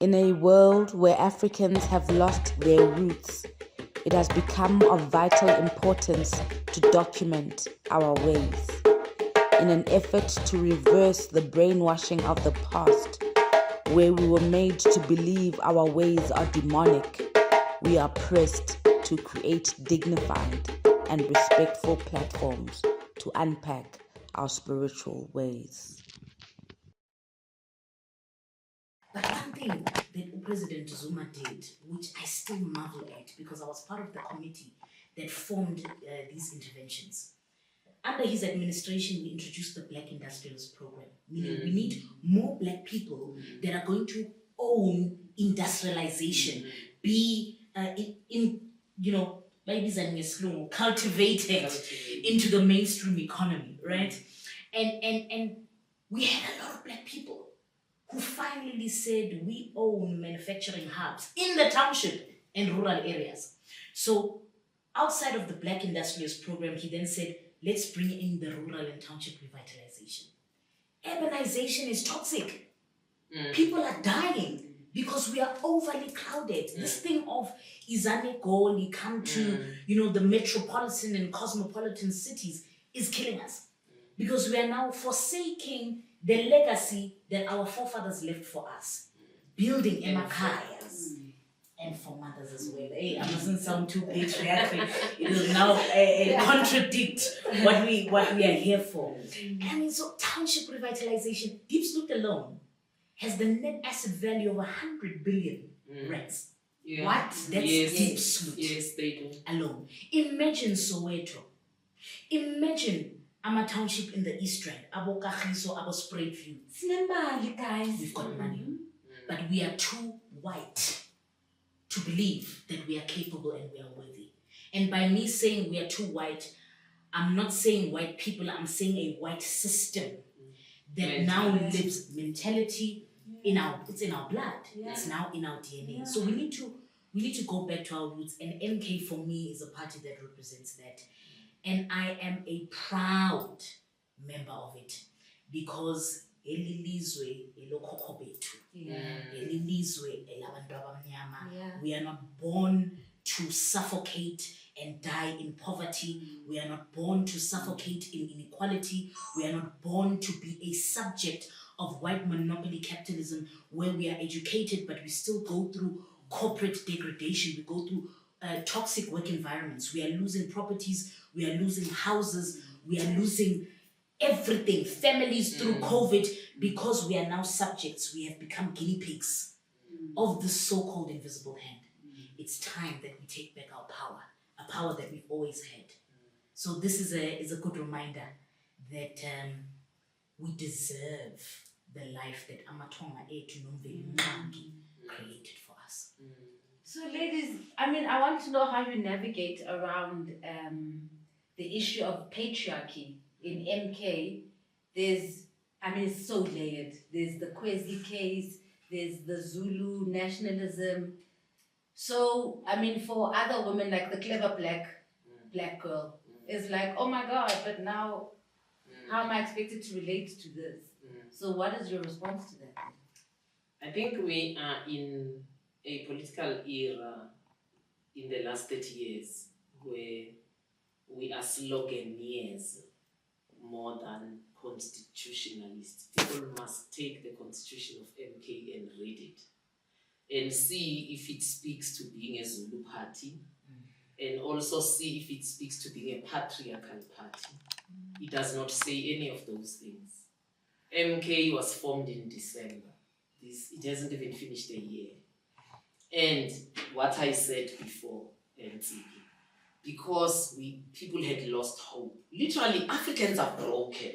In a world where Africans have lost their roots, it has become of vital importance to document our ways. In an effort to reverse the brainwashing of the past, where we were made to believe our ways are demonic, we are pressed to create dignified and respectful platforms to unpack our spiritual ways. But one thing that President Zuma did, which I still marvel at because I was part of the committee that formed these interventions. Under his administration, we introduced the Black Industrialist Program, meaning we need more Black people that are going to own industrialization, be cultivated into the mainstream economy, right? And we had a lot of Black people who finally said we own manufacturing hubs in the township and rural areas. So outside of the Black Industrialist Program, he then said, let's bring in the rural and township revitalization. Urbanization is toxic. People are dying because we are overly crowded. This thing of Izane Goli come to, the metropolitan and cosmopolitan cities is killing us because we are now forsaking the legacy that our forefathers left for us, building emakayas and for mothers as well. Hey, I mustn't sound too patriarchal. It will now contradict what we are here for. I mean, so township revitalization, Deep Sloot alone has the net asset value of 100 billion rands. Yeah. What? That's Deep Sloot. Yes, they do. Alone. Imagine Soweto. Imagine a township in the East Rand, Abo Kagiso, Abo Spruitview. Guys. We've got money, but we are too white to believe that we are capable and we are worthy. And by me saying we are too white, I'm not saying white people, I'm saying a white system that now lives mentality it's in our blood. Yeah. It's now in our DNA. Yeah. So we need to go back to our roots. And MK for me is a party that represents that. And I am a proud member of it because we are not born to suffocate and die in poverty. We are not born to suffocate in inequality. We are not born to be a subject of white monopoly capitalism where we are educated but we still go through corporate degradation. We go through toxic work environments. We are losing properties. We are losing houses. We are losing everything, families through COVID because we are now subjects. We have become guinea pigs of the so-called invisible hand. It's time that we take back our power, a power that we've always had. So this is a good reminder that we deserve the life that Amatonga Etu Nomveli Mwangi created for us. So ladies, I want to know how you navigate around the issue of patriarchy in MK. It's so layered. There's the Kwezi case, there's the Zulu nationalism. So, for other women, like the clever black girl, is like, oh my God, but now how am I expected to relate to this? So what is your response to that? I think we are in a political era in the last 30 years where we are sloganeers more than constitutionalists. People must take the constitution of MK and read it and see if it speaks to being a Zulu party and also see if it speaks to being a patriarchal party. It does not say any of those things. MK was formed in December. It hasn't even finished a year. And what I said before, because people had lost hope. Literally, Africans are broken.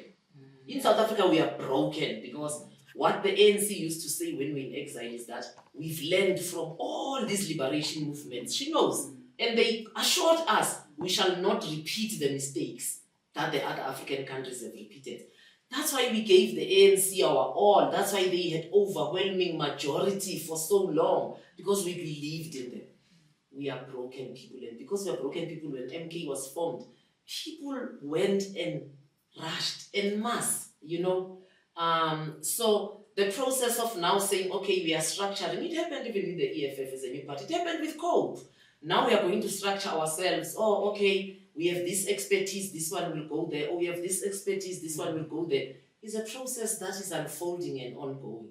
In South Africa, we are broken because what the ANC used to say when we were in exile is that we've learned from all these liberation movements. She knows. And they assured us we shall not repeat the mistakes that the other African countries have repeated. That's why we gave the ANC our all. That's why they had overwhelming majority for so long, because we believed in them. We are broken people, and because we are broken people, when MK was formed, people went and rushed en masse, So the process of now saying, okay, we are structuring, it happened even in the EFF as a new party, it happened with COPE. Now we are going to structure ourselves. Oh, okay, we have this expertise, this one will go there. Oh, we have this expertise, this one will go there. It's a process that is unfolding and ongoing.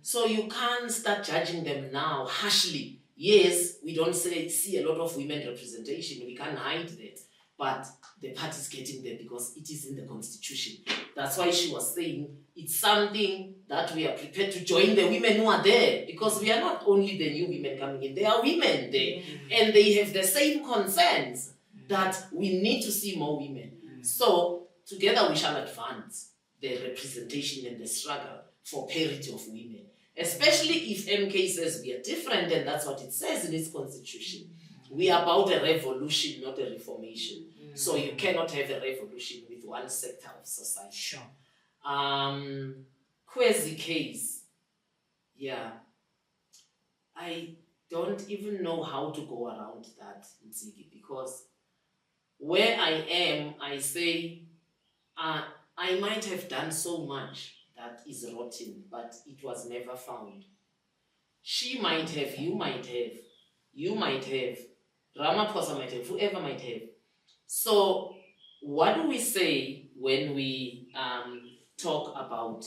So you can't start judging them now harshly. Yes, we don't see a lot of women representation, we can't hide that. But the party is getting there because it is in the constitution. That's why she was saying it's something that we are prepared to join the women who are there, because we are not only the new women coming in, there are women there, and they have the same concerns that we need to see more women. So together we shall advance the representation and the struggle for parity of women, especially if MK says we are different, and that's what it says in its constitution. We are about a revolution, not a reformation. So you cannot have a revolution with one sector of society. Sure. Quasi case, yeah. I don't even know how to go around that, Ntsiki, because where I am, I say, I might have done so much that is rotten, but it was never found. She might have, you might have, Ramaphosa might have, whoever might have. So what do we say when we talk about,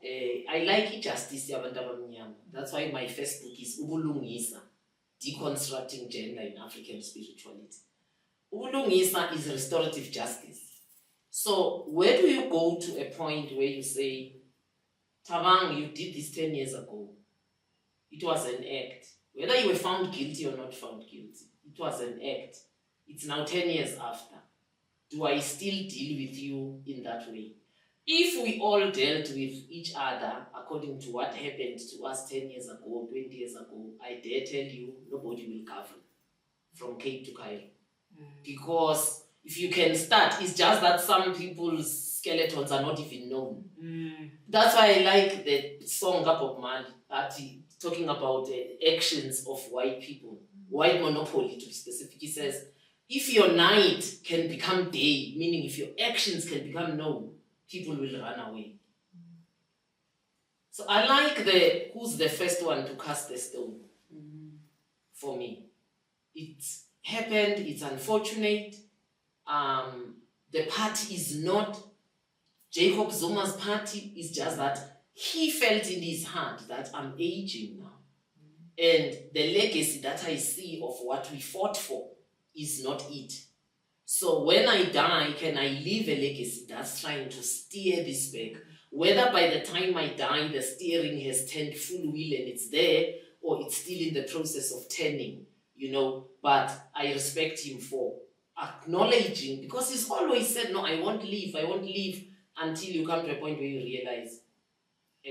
I like justice yabantu abamnyama. That's why my first book is Ubulungisa, Deconstructing Gender in African Spirituality. Ubulungisa is restorative justice. So where do you go to a point where you say, Thabang, you did this 10 years ago. It was an act. Whether you were found guilty or not found guilty, it was an act. It's now 10 years after. Do I still deal with you in that way? If we all dealt with each other according to what happened to us 10 years ago, 20 years ago, I dare tell you, nobody will govern from Cape to Cairo. Because if you can start, it's just that some people's skeletons are not even known. That's why I like the song Bob Marley, talking about the actions of white people, white monopoly to be specific. He says, if your night can become day, meaning if your actions can become known, people will run away. So I like who's the first one to cast the stone for me. It happened, it's unfortunate. The party is not Jacob Zuma's party, is just that he felt in his heart that I'm aging now. And the legacy that I see of what we fought for is not it. So when I die, can I leave a legacy that's trying to steer this back? Whether by the time I die, the steering has turned full wheel and it's there, or it's still in the process of turning, but I respect him for acknowledging, because he's always said, no, I won't leave, until you come to a point where you realize,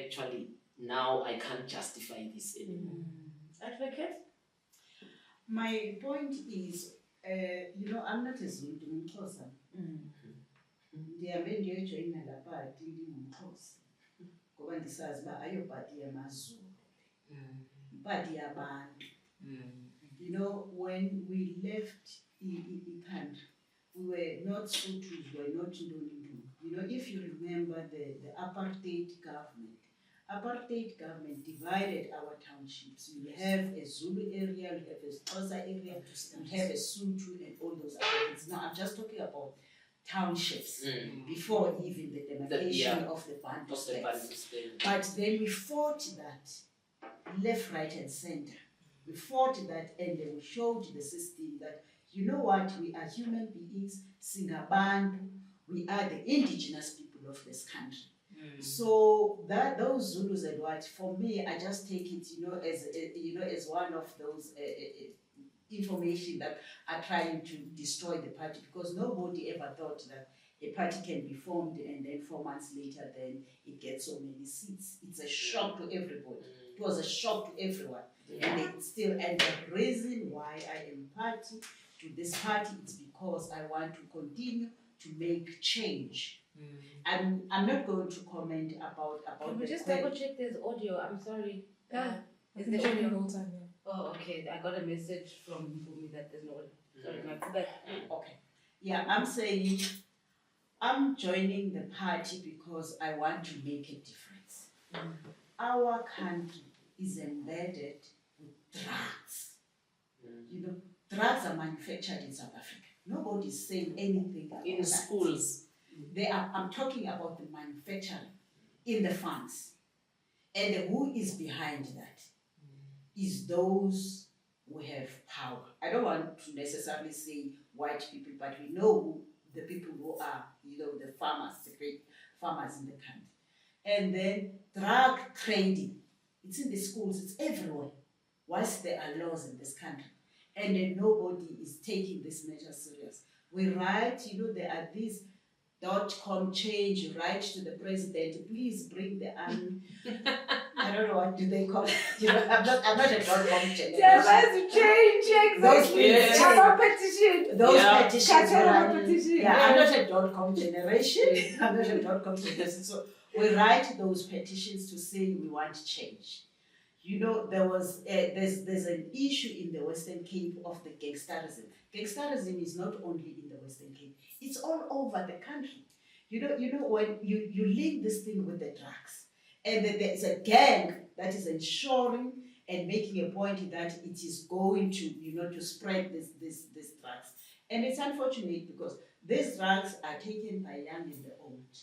actually, now I can't justify this anymore. Advocate? My point is, I'm not a Zulu, Mxhosa. Ndihambe ndiyojoyina la party ndingumXhosa ngoba ndisazi uba ayopati yamazulu, ipati yabantu. When we left the country, we were not Sotho, we were not Ndoni. If you remember the apartheid government divided our townships. You have a Zulu area, you have a Xhosa area, you have a Sotho and all those other things. Now I'm just talking about townships before even the demarcation of the Bantu states. But then we fought that left, right and center. We fought that, and then we showed the system that, you know what, we are human beings, Singabantu, we are the indigenous people of this country. So that those Zulus and what, for me, I just take it, as one of those information that are trying to destroy the party, because nobody ever thought that a party can be formed and then 4 months later, then it gets so many seats. It's a shock to everybody. It was a shock to everyone. And the reason why I am party to this party is because I want to continue to make change. I'm not going to comment about Can we just double check there's audio? I'm sorry. Is there checking audio? the whole time, yeah. Oh, okay. I got a message from me that there's no audio. Sorry, go back. Okay. Yeah, I'm saying I'm joining the party because I want to make a difference. our country is embedded with drugs. You know, drugs are manufactured in South Africa. Nobody's saying anything about In that. schools. I'm talking about the manufacturing in the farms. And who is behind that? Is those who have power. I don't want to necessarily say white people, but we know who the people who are, you know, the farmers, the great farmers in the country. And then drug trading. It's in the schools, it's everywhere. Whilst there are laws in this country. And then nobody is taking this measure serious. We write, you know, there are these .com change, you write to the president, please bring the I don't know what do they call it. You know, I'm not a .com generation. Change, Those Yes. petition. Those Yeah. petitions. Petition. Yeah, I'm not a .com generation. I'm not a .com generation. So we write those petitions to say we want change. You know, there's an issue in the Western Cape of the gangsterism. Gangsterism is not only in the Western Cape; it's all over the country. You know when you link this thing with the drugs, and then there's a gang that is ensuring and making a point that it is going to, you know, to spread this drugs, and it's unfortunate because these drugs are taken by young and the old.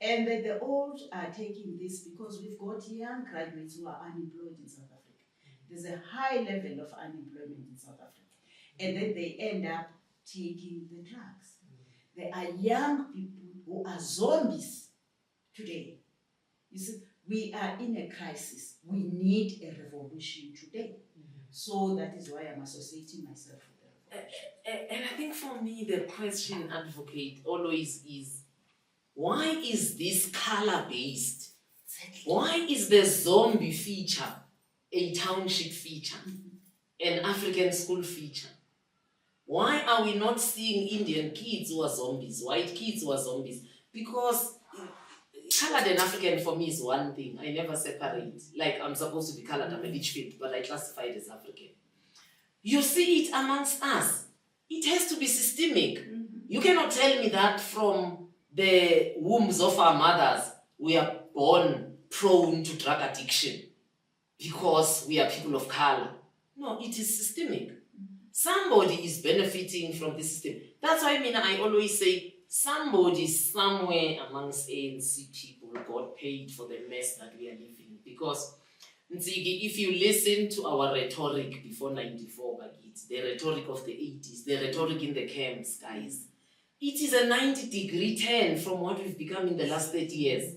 And that the old are taking this because we've got young graduates who are unemployed in South Africa. There's a high level of unemployment in South Africa. And then they end up taking the drugs. There are young people who are zombies today. You see, we are in a crisis. We need a revolution today. So that is why I'm associating myself with the revolution. And I think for me, the question, advocate, always is, why is this color-based? Why is the zombie feature a township feature, an African school feature? Why are we not seeing Indian kids who are zombies, white kids who are zombies? Because colored and African for me is one thing. I never separate. Like, I'm supposed to be colored, I'm a Litchfield, but I classify it as African. You see it amongst us. It has to be systemic. You cannot tell me that from the wombs of our mothers, we are born prone to drug addiction because we are people of color. No, it is systemic. Somebody is benefiting from this system. That's why I always say somebody somewhere amongst ANC people got paid for the mess that we are living. Because Nzigi, if you listen to our rhetoric before 94, the rhetoric of the 80s, the rhetoric in the camps, guys, it is a 90-degree turn from what we've become in the last 30 years.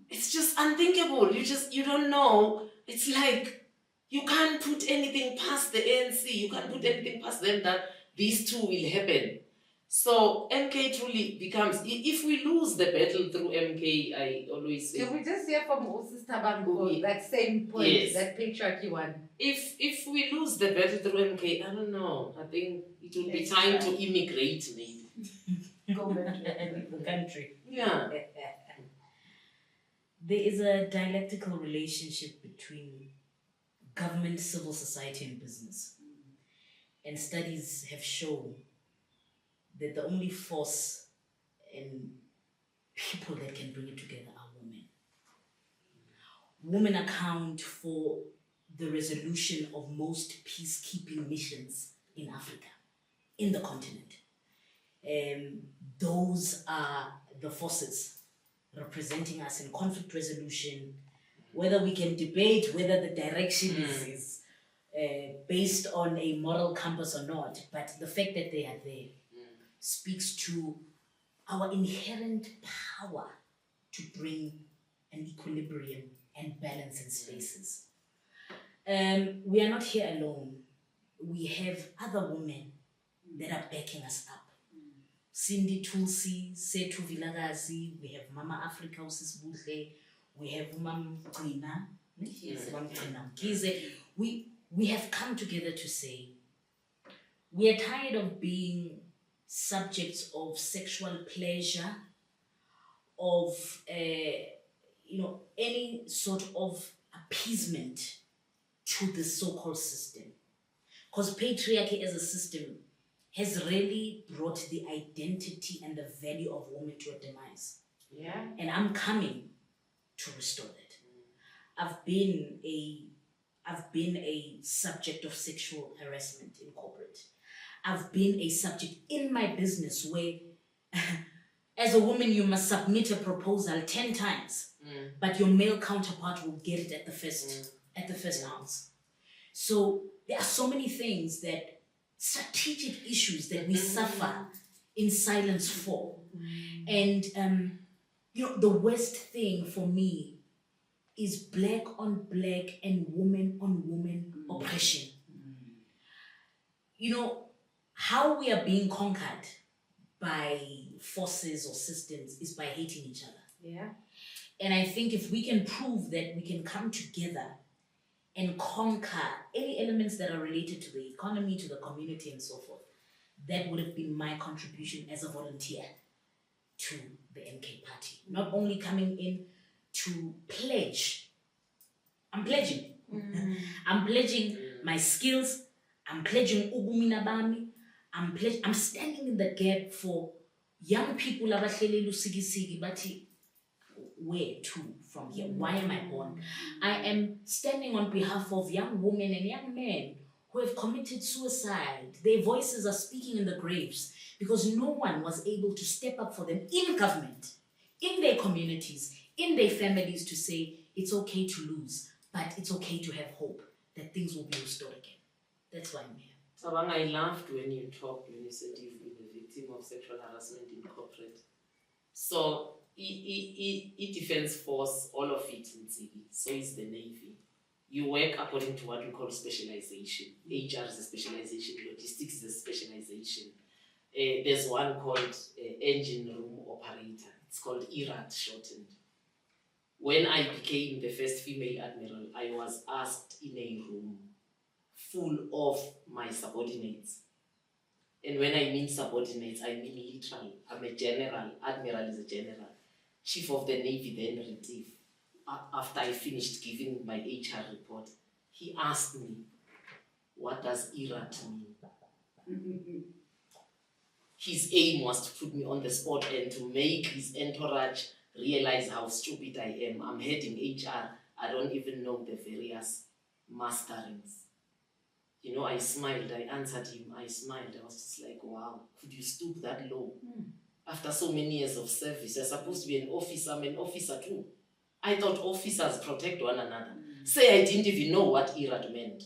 It's just unthinkable. You don't know. It's like you can't put anything past the ANC. You can't put anything past them that these two will happen. So MK truly becomes, if we lose the battle through MK, I always say. Can we just hear from Thabang for that same point, yes, that patriarchy one? If we lose the battle through MK, I don't know. I think it will be time to immigrate maybe. Go back to the country. Yeah. There is a dialectical relationship between government, civil society, and business. And studies have shown that the only force and people that can bring it together are women. Women account for the resolution of most peacekeeping missions in Africa, in the continent. Those are the forces representing us in conflict resolution, whether we can debate whether the direction is based on a moral compass or not, but the fact that they are there speaks to our inherent power to bring an equilibrium and balance in spaces. We are not here alone. We have other women that are backing us up. Cindy Tulsi, Setu Vilagazi, we have Mama Africa, Usisbuhle, we have Mam Gina, we have come together to say we are tired of being subjects of sexual pleasure, of any sort of appeasement to the so-called system. Because patriarchy as a system has really brought the identity and the value of women to a demise. Yeah. And I'm coming to restore that. I've been a subject of sexual harassment in corporate. I've been a subject in my business where as a woman you must submit a proposal 10 times, but your male counterpart will get it at the first ounce. So there are so many things, that strategic issues that we suffer in silence for. And the worst thing for me is black on black and woman on woman oppression. How we are being conquered by forces or systems is by hating each other. Yeah. And I think if we can prove that we can come together and conquer any elements that are related to the economy, to the community, and so forth, that would have been my contribution as a volunteer to the MK party. Not only coming in to pledge, I'm pledging. I'm pledging my skills, I'm pledging ubumina bami, I'm standing in the gap for young people abahlelele usikisiki bathi, where to from here? Why am I born? I am standing on behalf of young women and young men who have committed suicide. Their voices are speaking in the graves because no one was able to step up for them in government, in their communities, in their families, to say it's okay to lose, but it's okay to have hope that things will be restored again. That's why I'm here. Thabang, I laughed when you said you've been a victim of sexual harassment in corporate. So, defense force, all of it in Zigi. So is the Navy. You work according to what we call specialization. HR is a specialization, logistics is a specialization. There's one called engine room operator. It's called ERAT shortened. When I became the first female admiral, I was asked in a room full of my subordinates. And when I mean subordinates, I mean literal. I'm a general. Admiral is a general. Chief of the Navy then retrieved. After I finished giving my HR report, he asked me, what does ERAT mean? His aim was to put me on the spot and to make his entourage realize how stupid I am. I'm heading HR. I don't even know the various masterings. I smiled. I answered him. I smiled. I was just like, wow, could you stoop that low? After so many years of service, you're supposed to be an officer. I'm an officer too. I thought officers protect one another. Say I didn't even know what ERAT meant.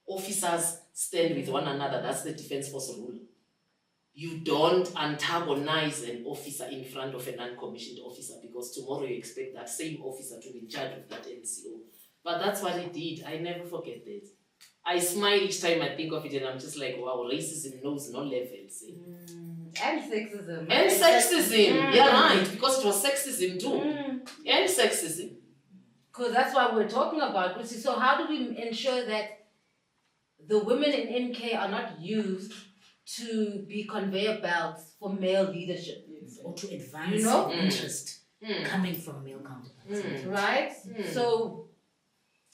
Officers stand with one another. That's the Defense Force rule. You don't antagonize an officer in front of a non-commissioned officer, because tomorrow you expect that same officer to be in charge of that NCO. But that's what he did. I never forget that. I smile each time I think of it, and I'm just like, wow, racism knows no levels. And sexism. And sexism, yeah, right, because it was sexism too. And sexism. Because that's what we're talking about. So how do we ensure that the women in MK are not used to be conveyor belts for male leadership? Or to advance interest coming from male counterparts. Right? So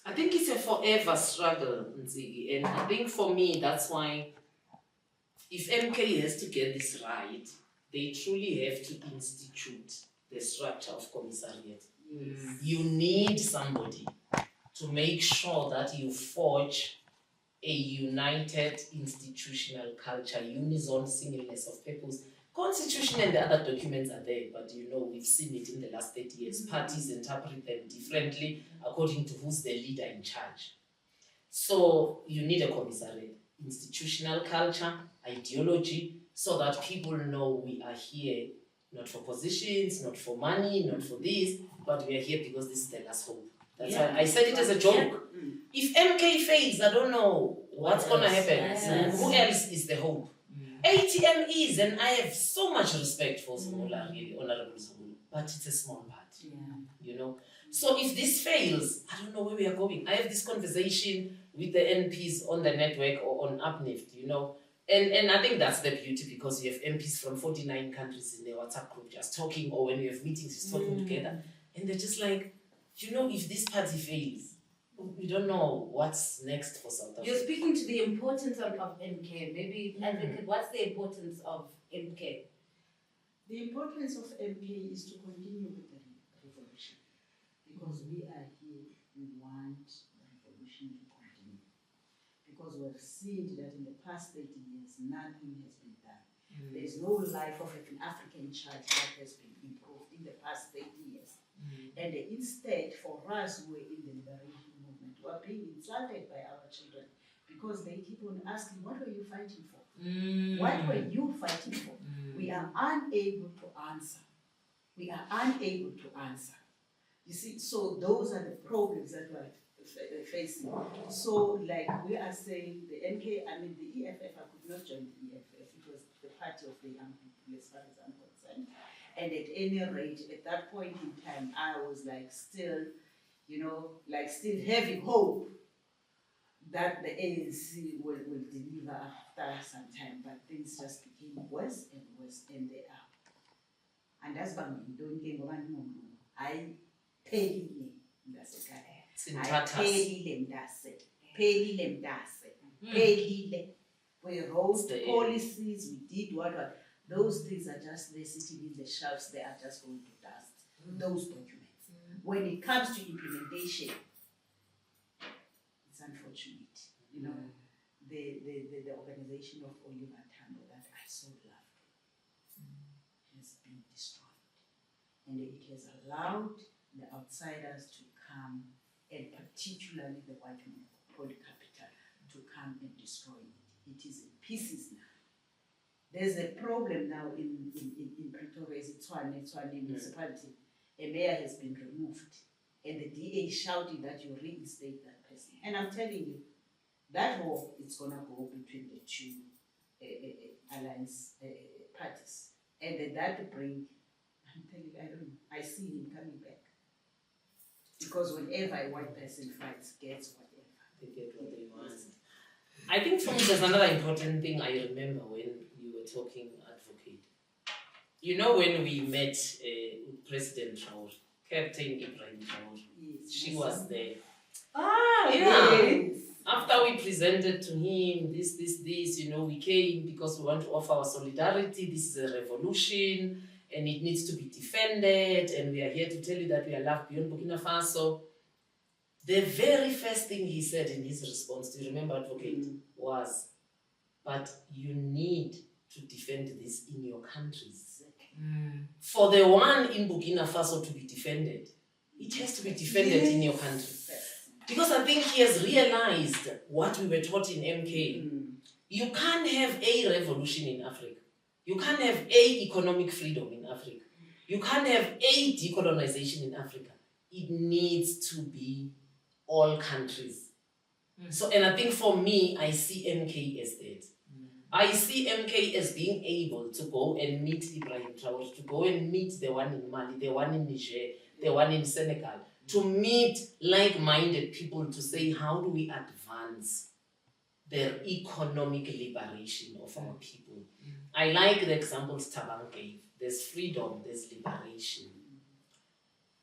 I think it's a forever struggle, Nzigi, and I think for me that's why if MK has to get this right, they truly have to institute the structure of commissariat. You need somebody to make sure that you forge a united institutional culture, unison singleness of purpose. Constitution and the other documents are there, but we've seen it in the last 30 years. Parties interpret them differently according to who's the leader in charge. So you need a commissariat, institutional culture, ideology, so that people know we are here not for positions, not for money, not for this, but we are here because this is the last hope. That's why I said it as a joke. If MK fails, I don't know what's going to happen. Yes. Who else is the hope? ATM is, and I have so much respect for Zuma, really, Honorable Zuma, but it's a small party, So if this fails, I don't know where we are going. I have this conversation with the NPs on the network or on Uplift, and I think that's the beauty, because you have MPs from 49 countries in their WhatsApp group just talking, or when you have meetings, just talking together, and they're just like, if this party fails, we don't know what's next for South Africa. you're speaking to the importance of MK. Maybe, Advocate, what's the importance of MK? The importance of MK is to continue with the revolution, because we are here, we want the revolution to continue. Because we've seen that in the past 30 years, nothing has been done. There is no life of an African child that has been improved in the past 30 years. And instead, for us who are in the liberation movement, we are being insulted by our children because they keep on asking, what were you fighting for? What were you fighting for? We are unable to answer. We are unable to answer. You see, so those are the problems that we're facing. So, like we are saying, the EFF, I could not join the EFF. It was the party of the young people, as far as I'm concerned. And at any rate, at that point in time, I was like still, still having hope that the ANC will deliver after some time. But things just became worse and worse, and they are. And that's why I phelile mntase. We wrote policies, we did what. Those things are just there sitting in the shelves, they are just going to dust. Those documents. When it comes to implementation, it's unfortunate. The organization of Oliver Tambo that I so loved has been destroyed. And it has allowed the outsiders to come, and particularly the white monopoly capital, to come and destroy it. It is in pieces now. There's a problem now in Pretoria, it's Tshwane municipality. A mayor has been removed, and the DA is shouting that you reinstate that person. And I'm telling you, that war is gonna go between the two alliance parties, and then that will bring. I'm telling you, I don't know. I see him coming back because whenever a white person fights, gets whatever they get what they want. I think for me, there's another important thing I remember when you were talking, Advocate. When we met President Traore, Captain Ibrahim Traore, yes, she was there. Ah, yeah. Yes. After we presented to him this, we came because we want to offer our solidarity. This is a revolution and it needs to be defended. And we are here to tell you that we are loved beyond Burkina Faso. The very first thing he said in his response, do you remember, Advocate, was, but you need to defend this in your countries. For the one in Burkina Faso to be defended, it has to be defended in your country. Because I think he has realized what we were taught in MK. You can't have a revolution in Africa. You can't have a economic freedom in Africa. You can't have a decolonization in Africa. It needs to be all countries. So, and I think for me, I see MK as that. I see MK as being able to go and meet Ibrahim Traore, to go and meet the one in Mali, the one in Niger, the one in Senegal, to meet like-minded people to say, how do we advance the economic liberation of our people? I like the examples Thabang gave. There's freedom, there's liberation.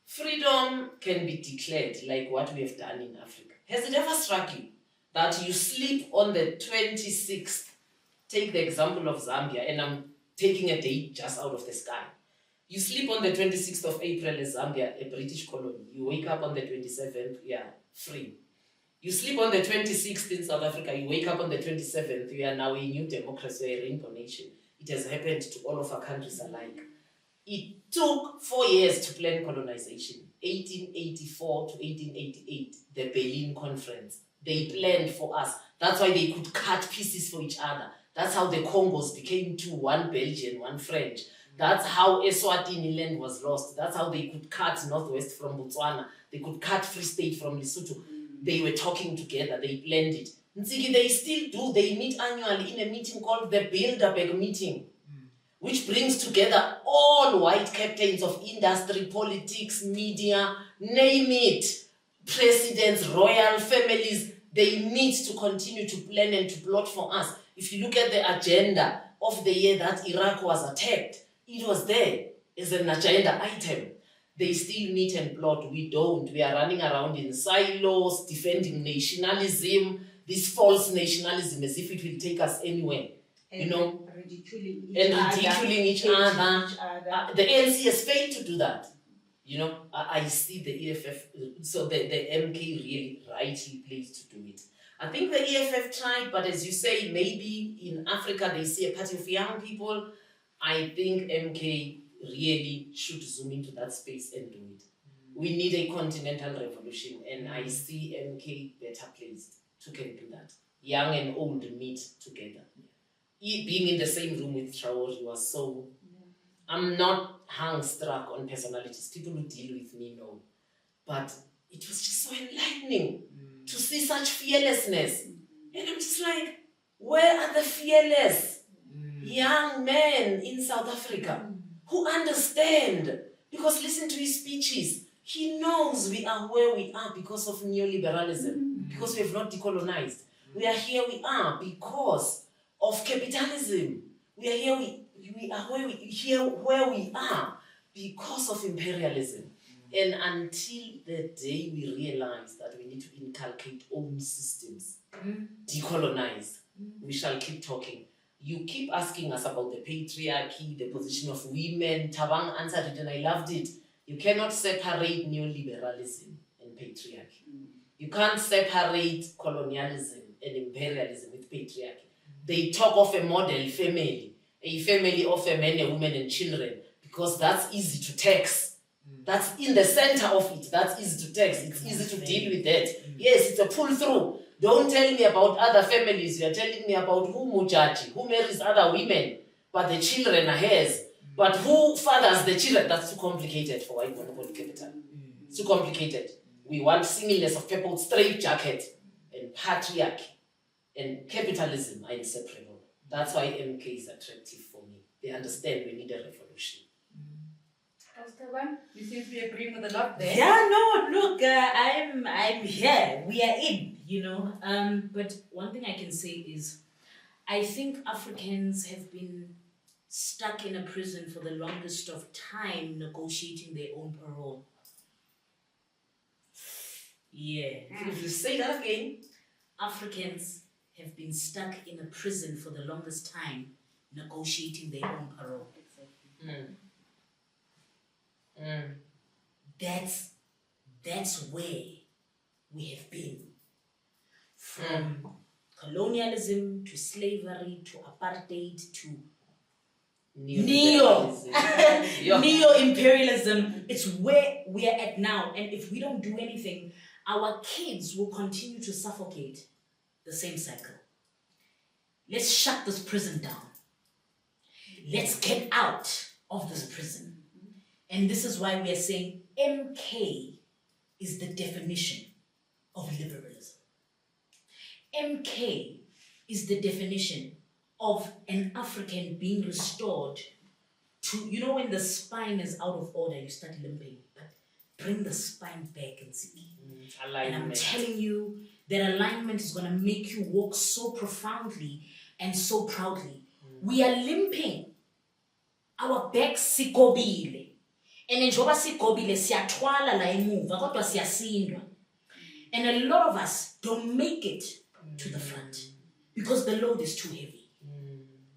Freedom can be declared like what we have done in Africa. Has it ever struck you that you sleep on the 26th? Take the example of Zambia, and I'm taking a date just out of the sky. You sleep on the 26th of April as Zambia, a British colony. You wake up on the 27th, free. You sleep on the 26th in South Africa, you wake up on the 27th, we are now a new democracy, a rainbow nation. It has happened to all of our countries alike. It took 4 years to plan colonization, 1884 to 1888, the Berlin Conference. They planned for us. That's why they could cut pieces for each other. That's how the Congos became two, one Belgian, one French. That's how Eswatini land was lost. That's how they could cut Northwest from Botswana. They could cut Free State from Lesotho. They were talking together. They planned it. Ntsiki, they still do. They meet annually in a meeting called the Bilderberg meeting, which brings together all white captains of industry, politics, media, name it, presidents, royal families. They meet to continue to plan and to plot for us. If you look at the agenda of the year that Iraq was attacked, it was there as an agenda item. They still meet and plot. We don't. We are running around in silos, defending nationalism, this false nationalism as if it will take us anywhere. And ridiculing each other. The ANC has failed to do that. You know, I see the EFF, so the MK really rightly placed to do it. I think the EFF tried, but as you say, maybe in Africa they see a party of young people. I think MK really should zoom into that space and do it. We need a continental revolution, and I see MK better placed to can do that. Young and old meet together. Being in the same room with Traore was so... I'm not hung-struck on personalities. People who deal with me know. But it was just so enlightening to see such fearlessness. And I'm just like, where are the fearless young men in South Africa who understand? Because listen to his speeches. He knows we are where we are because of neoliberalism, because we have not decolonized. We are here we are because of capitalism. We are here we are where we are because of imperialism. And until the day we realize that we need to inculcate own systems, decolonize, we shall keep talking. You keep asking us about the patriarchy, the position of women. Thabang answered it and I loved it. You cannot separate neoliberalism and patriarchy. You can't separate colonialism and imperialism with patriarchy. They talk of a model family, a family of a man, a woman, and children, because that's easy to tax. That's in the center of it. That's easy to tax. It's easy to deal with that. Yes, it's a pull through. Don't tell me about other families. You're telling me about who mujaji, who marries other women, but the children are hers. But who fathers the children? That's too complicated for white monopoly capital. It's too complicated. We want singleness of people, straight jacket, and patriarchy, and capitalism are inseparable. That's why MK is attractive for me. They understand we need a revolution. Thabang, you seem to be agreeing with a lot there. Yeah, no, look, I'm here. We are in, you know. But one thing I can say is, I think Africans have been stuck in a prison for the longest of time negotiating their own parole. Yeah. If you say that again, Africans have been stuck in a prison for the longest time negotiating their own parole. That's where we have been. From colonialism to slavery to apartheid to neo-imperialism. It's where we are at now. And if we don't do anything, our kids will continue to suffocate the same cycle. Let's shut this prison down. Let's get out of this prison. And this is why we are saying MK is the definition of liberalism. MK is the definition of an African being restored to, you know, when the spine is out of order, you start limping, but bring the spine back and see. And I'm telling you, that alignment is going to make you walk so profoundly and so proudly. We are limping. Our backs sikobile. And njoba sikobile siyatwala la emuva kodwa siyasindwa. And a lot of us don't make it to the front because the load is too heavy.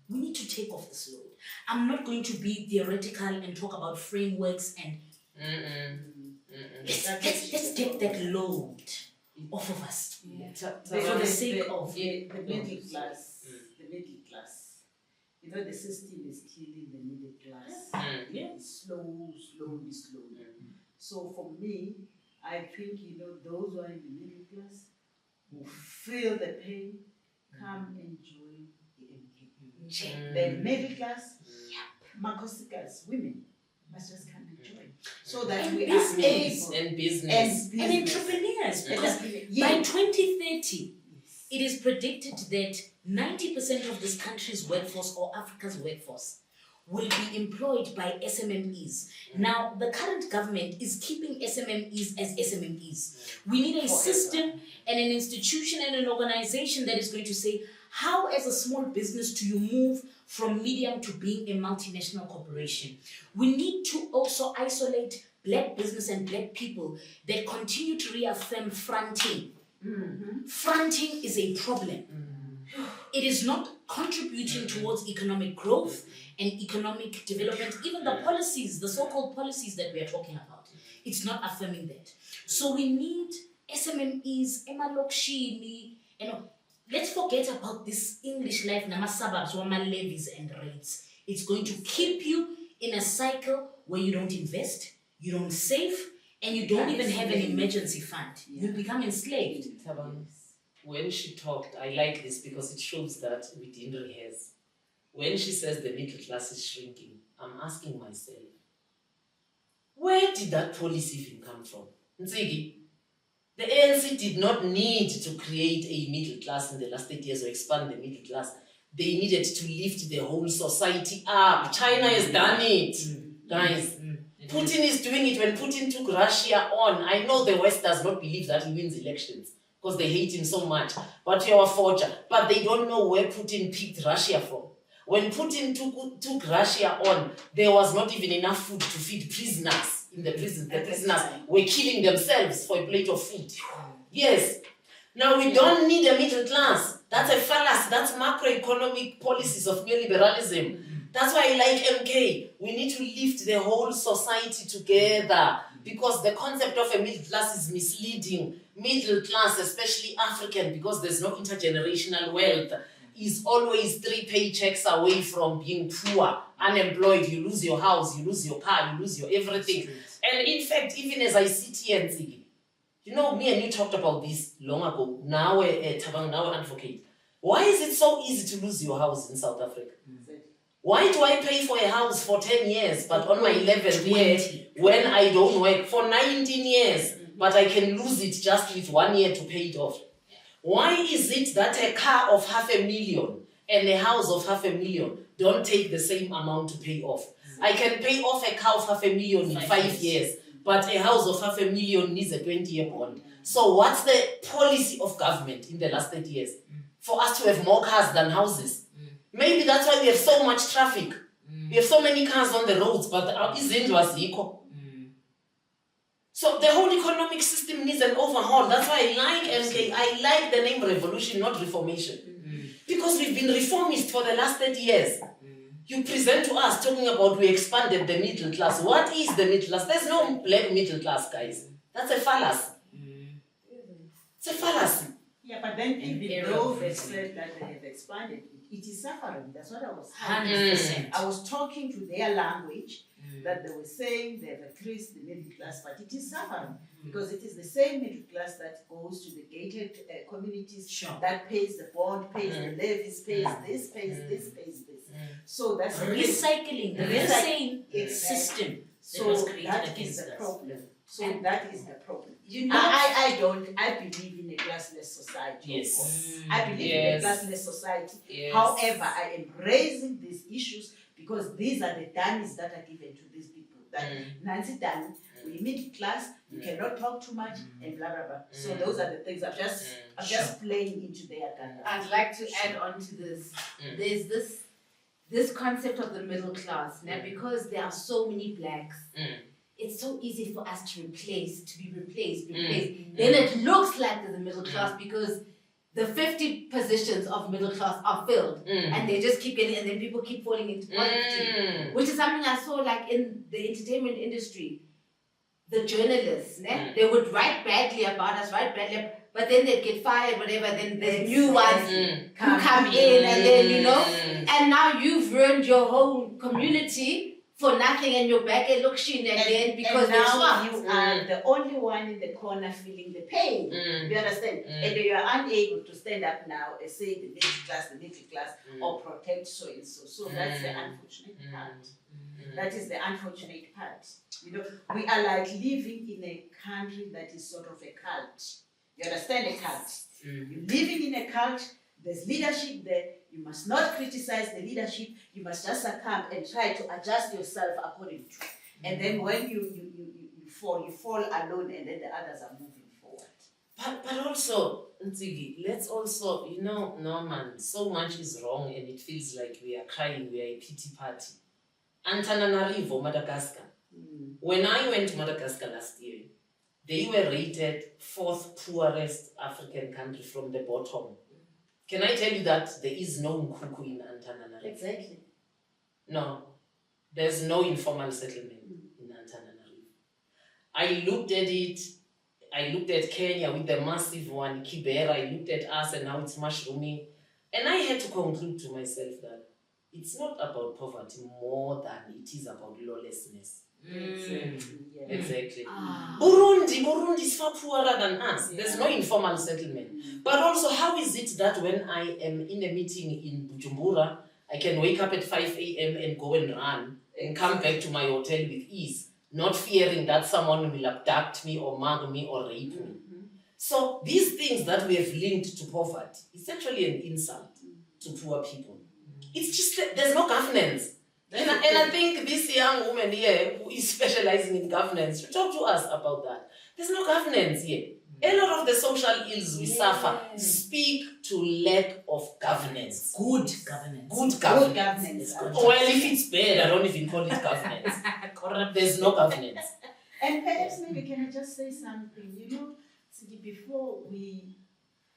We need to take off this load. I'm not going to be theoretical and talk about frameworks and let's take that load off of us for the sake of the middle class. The middle class. You know, the system is killing the middle class. Slowly. So for me, I think, you know, those who are in the middle class who feel the pain, come and join the MK. The middle class, Makosikas, women, must just come and join. So that we are able. And business. And entrepreneurs. Because by 2030, it is predicted that 90% of this country's workforce or Africa's workforce will be employed by SMMEs. Now, the current government is keeping SMMEs as SMMEs. We need a system and an institution and an organization that is going to say, how as a small business do you move from medium to being a multinational corporation? We need to also isolate Black business and Black people that continue to reaffirm fronting. Fronting is a problem. It is not contributing towards economic growth and economic development, even the policies, the so-called policies that we are talking about. It's not affirming that. So we need SMMEs, emalokishini, let's forget about this English life, nama suburbs, wama levies and rates. It's going to keep you in a cycle where you don't invest, you don't save, and you don't even have an emergency fund. You become enslaved. Thabang, when she talked, I like this because it shows that we didn't rehearse. When she says the middle class is shrinking, I'm asking myself, where did that policy even come from? Ntsigi, the ANC did not need to create a middle class in the last 8 years or expand the middle class. They needed to lift the whole society up. China has done it, guys. Putin is doing it. When Putin took Russia on, I know the West does not believe that he wins elections because they hate him so much. But you're a forger. But they don't know where Putin picked Russia from. When Putin took Russia on, there was not even enough food to feed prisoners in the prison. The prisoners were killing themselves for a plate of food. Yes. Now we don't need a middle class. That's a fallacy. That's macroeconomic policies of neoliberalism. That's why I like MK. We need to lift the whole society together because the concept of a middle class is misleading. Middle class, especially African, because there's no intergenerational wealth, is always 3 paychecks away from being poor, unemployed. You lose your house, you lose your car, you lose your everything. And in fact, even as I sit here and think, you know, me and you talked about this long ago. Now we're Thabang, now we're advocate. Why is it so easy to lose your house in South Africa? Why do I pay for a house for 10 years, but on my 11th year, when I don't work for 19 years, but I can lose it just with 1 year to pay it off? Why is it that a car of 500,000 and a house of 500,000 don't take the same amount to pay off? I can pay off a car of 500,000 in 5 years, but a house of 500,000 needs a 20-year bond. So what's the policy of government in the last 30 years? For us to have more cars than houses. Maybe that's why we have so much traffic. We have so many cars on the roads, but izinto azikho. So the whole economic system needs an overhaul. That's why I like MK. I like the name revolution, not reformation. Because we've been reformist for the last 30 years. You present to us talking about we expanded the middle class. What is the middle class? There's no black middle class, guys. That's a fallacy. It's a fallacy. Yeah, but then even though they said that they have expanded, it is suffering. That's what I was saying. 100%. I was talking to their language that they were saying they have increased the middle class, but it is suffering because it is the same middle class that goes to the gated communities, that pays the bond, pays the levies, pays this, pays this, pays this. So that's recycling, the very same system. So that is the problem. So that is the problem. You know, I believe in a classless society. Yes. I believe in a classless society. Yes. However, I am raising these issues because these are the dummies that are given to these people. That Nancy Dani, we middle class, you cannot talk too much, and blah blah blah. So those are the things I'm just playing into their gun. I'd like to add on to this. There's this concept of the middle class now, because there are so many blacks. It's so easy for us to be replaced. Then it looks like there's a middle class because the 50 positions of middle class are filled and they just keep getting, and then people keep falling into poverty, which is something I saw like in the entertainment industry. The journalists, they would write badly about us, but then they'd get fired, whatever, then there's new ones who come in, and then, you know, and now you've ruined your whole community for nothing, and you're back at Luxin again because now you are the only one in the corner feeling the pain. You understand? And you are unable to stand up now and say the middle class, or protect so and so. So that's the unfortunate part. That is the unfortunate part. You know, we are like living in a country that is sort of a cult. You understand a cult? You're living in a cult. There's leadership there. You must not criticize the leadership. You must just succumb and try to adjust yourself according to. And then when you fall alone, and then the others are moving forward. But also, Ntsigi, let's also, you know, Norman, so much is wrong and it feels like we are crying, we are a pity party. Antananarivo, Madagascar. When I went to Madagascar last year, they were rated 4th poorest African country from the bottom. Can I tell you that there is no Nkuku in Antananarivo? Exactly. No, there's no informal settlement in Antananarivo. I looked at it, I looked at Kenya with the massive one, Kibera, I looked at us and now it's mushrooming. And I had to conclude to myself that it's not about poverty more than it is about lawlessness. Exactly. Burundi is far poorer than us. There's no informal settlement. But also, how is it that when I am in a meeting in Bujumbura, I can wake up at 5 a.m. and go and run and come back to my hotel with ease, not fearing that someone will abduct me or mug me or rape me? So these things that we have linked to poverty, it's actually an insult to poor people. It's just that there's no governance. And I think this young woman here who is specializing in governance should talk to us about that. There's no governance here. A lot of the social ills we suffer speak to lack of governance. Good governance. Good governance. Well, if it's bad, I don't even call it governance. There's no governance. And perhaps maybe can I just say something? You know, Sidi, before we,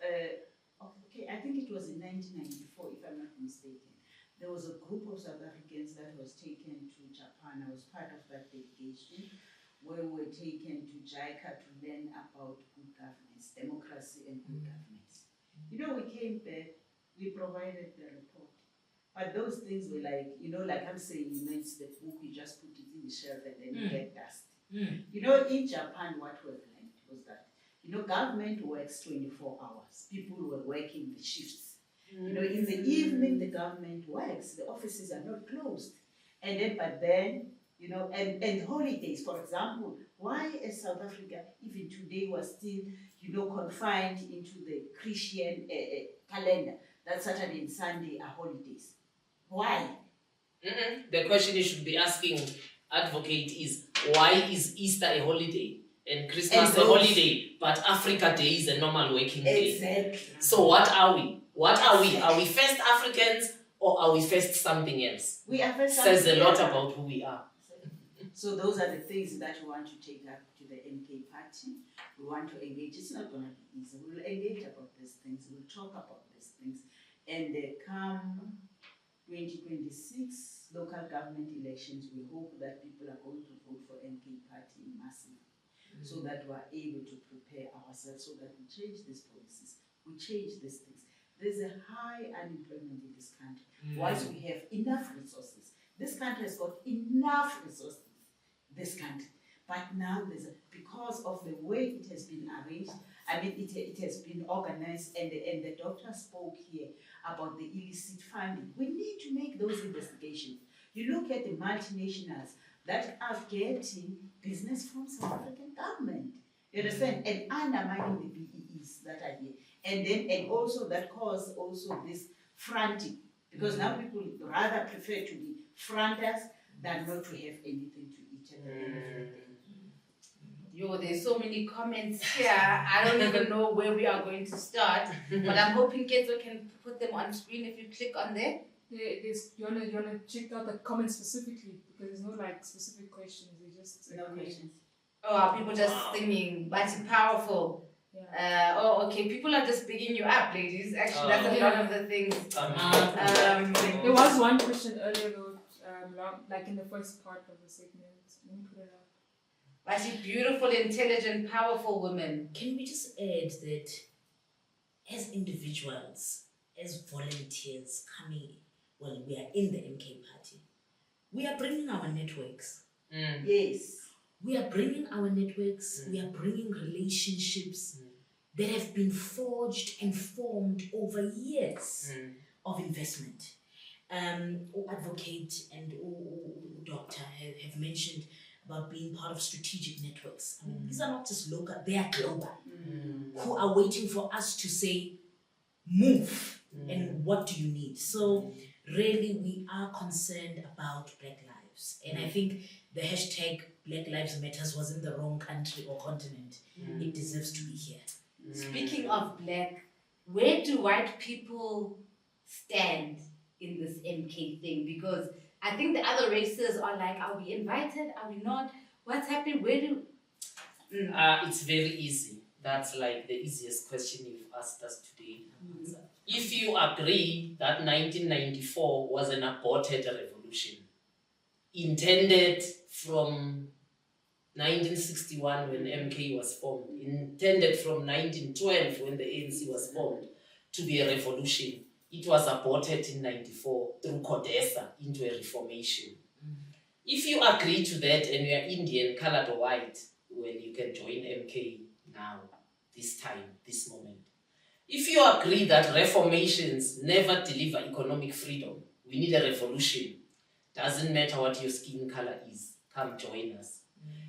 I think it was in 1994, if I'm not mistaken, there was a group of South Africans that was taken to Japan. I was part of that delegation where we were taken to JICA to learn about good governance, democracy and good governance. You know, we came back, we provided the report. But those things were like, you know, like I'm saying, you know, it's the book, you just put it in the shelf and then you get dust. You know, in Japan, what we've learned was that, you know, government works 24 hours. People were working the shifts. You know, in the evening, the government works. The offices are not closed. And then, but then, you know, and holidays, for example, why is South Africa, even today, was still, you know, confined into the Christian calendar, that Saturday and Sunday are holidays? Why? The question you should be asking, advocate, is why is Easter a holiday and Christmas a holiday, but Africa Day is a normal working day? Exactly. So what are we? What are we? Are we first Africans or are we first something else? We are first Says a lot else. about who we are. So those are the things that we want to take up to the MK party. We want to engage. It's not going to be easy. We'll engage about these things. We'll talk about these things. And come 2026 local government elections, we hope that people are going to vote for MK party massively, so that we're able to prepare ourselves, so that we change these policies, we change these things. There's a high unemployment in this country. Whilst we have enough resources, this country has got enough resources, this country. But now because of the way it has been arranged, I mean, it has been organized, and the doctor spoke here about the illicit funding. We need to make those investigations. You look at the multinationals that are getting business from South African government, you understand, and undermining the BEEs that are here. And also that cause also this fronting, because now people rather prefer to be fronters than not to have anything to eat at the end of the day. Yo, there's so many comments here. I don't even know where we are going to start, but I'm hoping Ketso can put them on screen if you click on there. You wanna check out the comments specifically, because there's no like specific questions. They just No questions. Oh, are people just singing? But powerful. Yeah. Okay. People are just picking you up, ladies. Actually, that's a lot of the things. There was one question earlier though, like in the first part of the segment. Let me put it up. But she's beautiful, intelligent, powerful women. Can we just add that as individuals, as volunteers coming, well, we are in the MK party, we are bringing our networks. Yes. We are bringing our networks, we are bringing relationships that have been forged and formed over years of investment. Advocate and doctor have mentioned about being part of strategic networks. I mean, these are not just local, they are global, who are waiting for us to say, move, and what do you need? So really, we are concerned about Black lives. And I think the hashtag Black Lives Matters was in the wrong country or continent. It deserves to be here. Speaking of Black, where do white people stand in this MK thing? Because I think the other races are like, are we invited? Are we not? What's happening? Where do... It's very easy. That's like the easiest question you've asked us today. If you agree that 1994 was an aborted revolution, intended from 1961 when MK was formed, intended from 1912 when the ANC was formed to be a revolution. It was aborted in 94 through Codesa into a reformation. If you agree to that and you are Indian, colored or white, well, you can join MK now, this time, this moment. If you agree that reformations never deliver economic freedom, we need a revolution. Doesn't matter what your skin color is, come join us.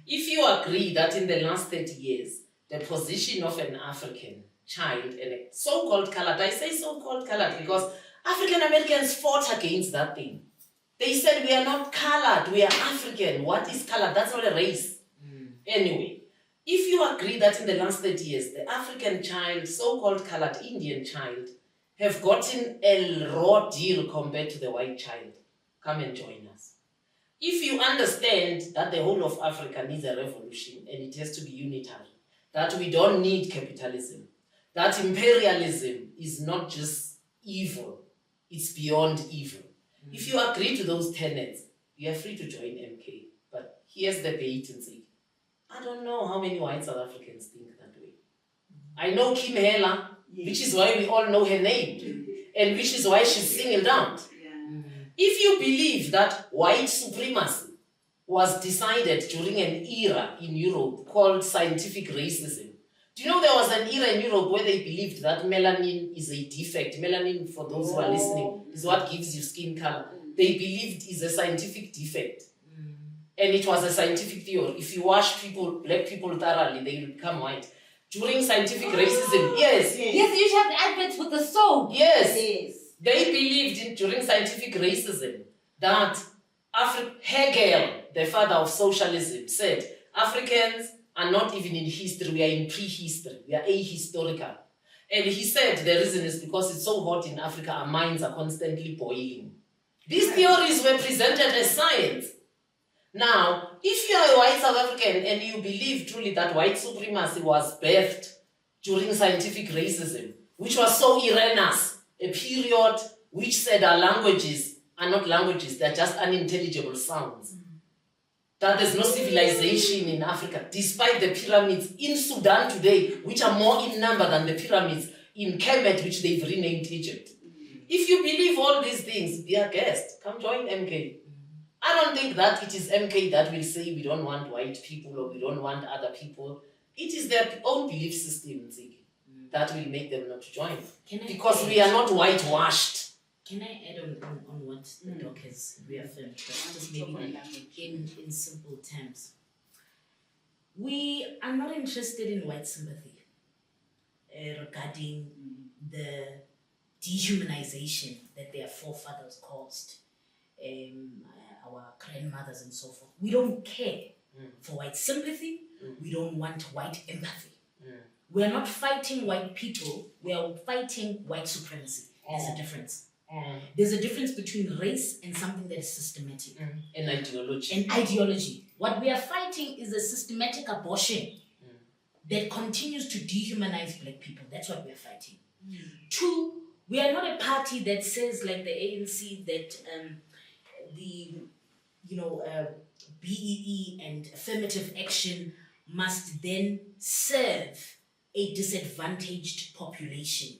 If you agree that in the last 30 years, the position of an African child and a so-called colored, I say so-called colored because African Americans fought against that thing. They said we are not colored, we are African. What is colored? That's not a race. Anyway, if you agree that in the last 30 years, the African child, so-called colored Indian child, have gotten a raw deal compared to the white child, come and join us. If you understand that the whole of Africa needs a revolution and it has to be unitary, that we don't need capitalism, that imperialism is not just evil, it's beyond evil. If you agree to those tenets, you are free to join MK. But here's the bait and see. I don't know how many white South Africans think that way. I know Kim Hela, which is why we all know her name, and which is why she's singled out. If you believe that white supremacy was decided during an era in Europe called scientific racism, do you know there was an era in Europe where they believed that melanin is a defect? Melanin, for those who are listening, is what gives you skin color. They believed is a scientific defect. And it was a scientific theory. If you wash people, black people thoroughly, they will become white. During scientific racism, yes. Yes, you should have the adverts with the soap. Yes. They believed during scientific racism that Hegel, the father of socialism, said Africans are not even in history, we are in prehistory, we are ahistorical. And he said the reason is because it's so hot in Africa, our minds are constantly boiling. These theories were presented as science. Now, if you are a white South African and you believe truly that white supremacy was birthed during scientific racism, which was so erroneous, a period which said our languages are not languages, they're just unintelligible sounds. That there's no civilization in Africa, despite the pyramids in Sudan today, which are more in number than the pyramids in Kemet, which they've renamed Egypt. If you believe all these things, be a guest, come join MK. I don't think that it is MK that will say we don't want white people or we don't want other people. It is their own belief system, Ziggy, that will make them not join. Because we are not whitewashed. Can I add on what the doc has reaffirmed, but just maybe in simple terms? We are not interested in white sympathy regarding the dehumanization that their forefathers caused, our grandmothers and so forth. We don't care for white sympathy. We don't want white empathy. We are not fighting white people. We are fighting white supremacy. There's a difference. There's a difference between race and something that is systematic. And ideology. And ideology. What we are fighting is a systematic abortion that continues to dehumanize black people. That's what we are fighting. Two, we are not a party that says, like the ANC, that BEE and affirmative action must then serve a disadvantaged population.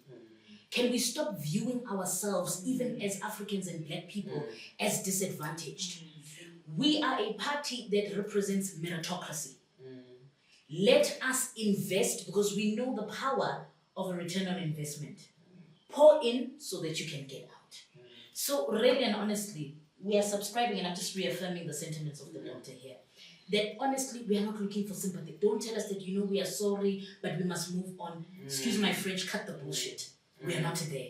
Can we stop viewing ourselves, even as Africans and black people, as disadvantaged? We are a party that represents meritocracy. Let us invest because we know the power of a return on investment. Pour in so that you can get out. So really and honestly, we are subscribing, and I'm just reaffirming the sentiments of the doctor here, that honestly, we are not looking for sympathy. Don't tell us that, we are sorry, but we must move on. Excuse my French, cut the bullshit. We are not there.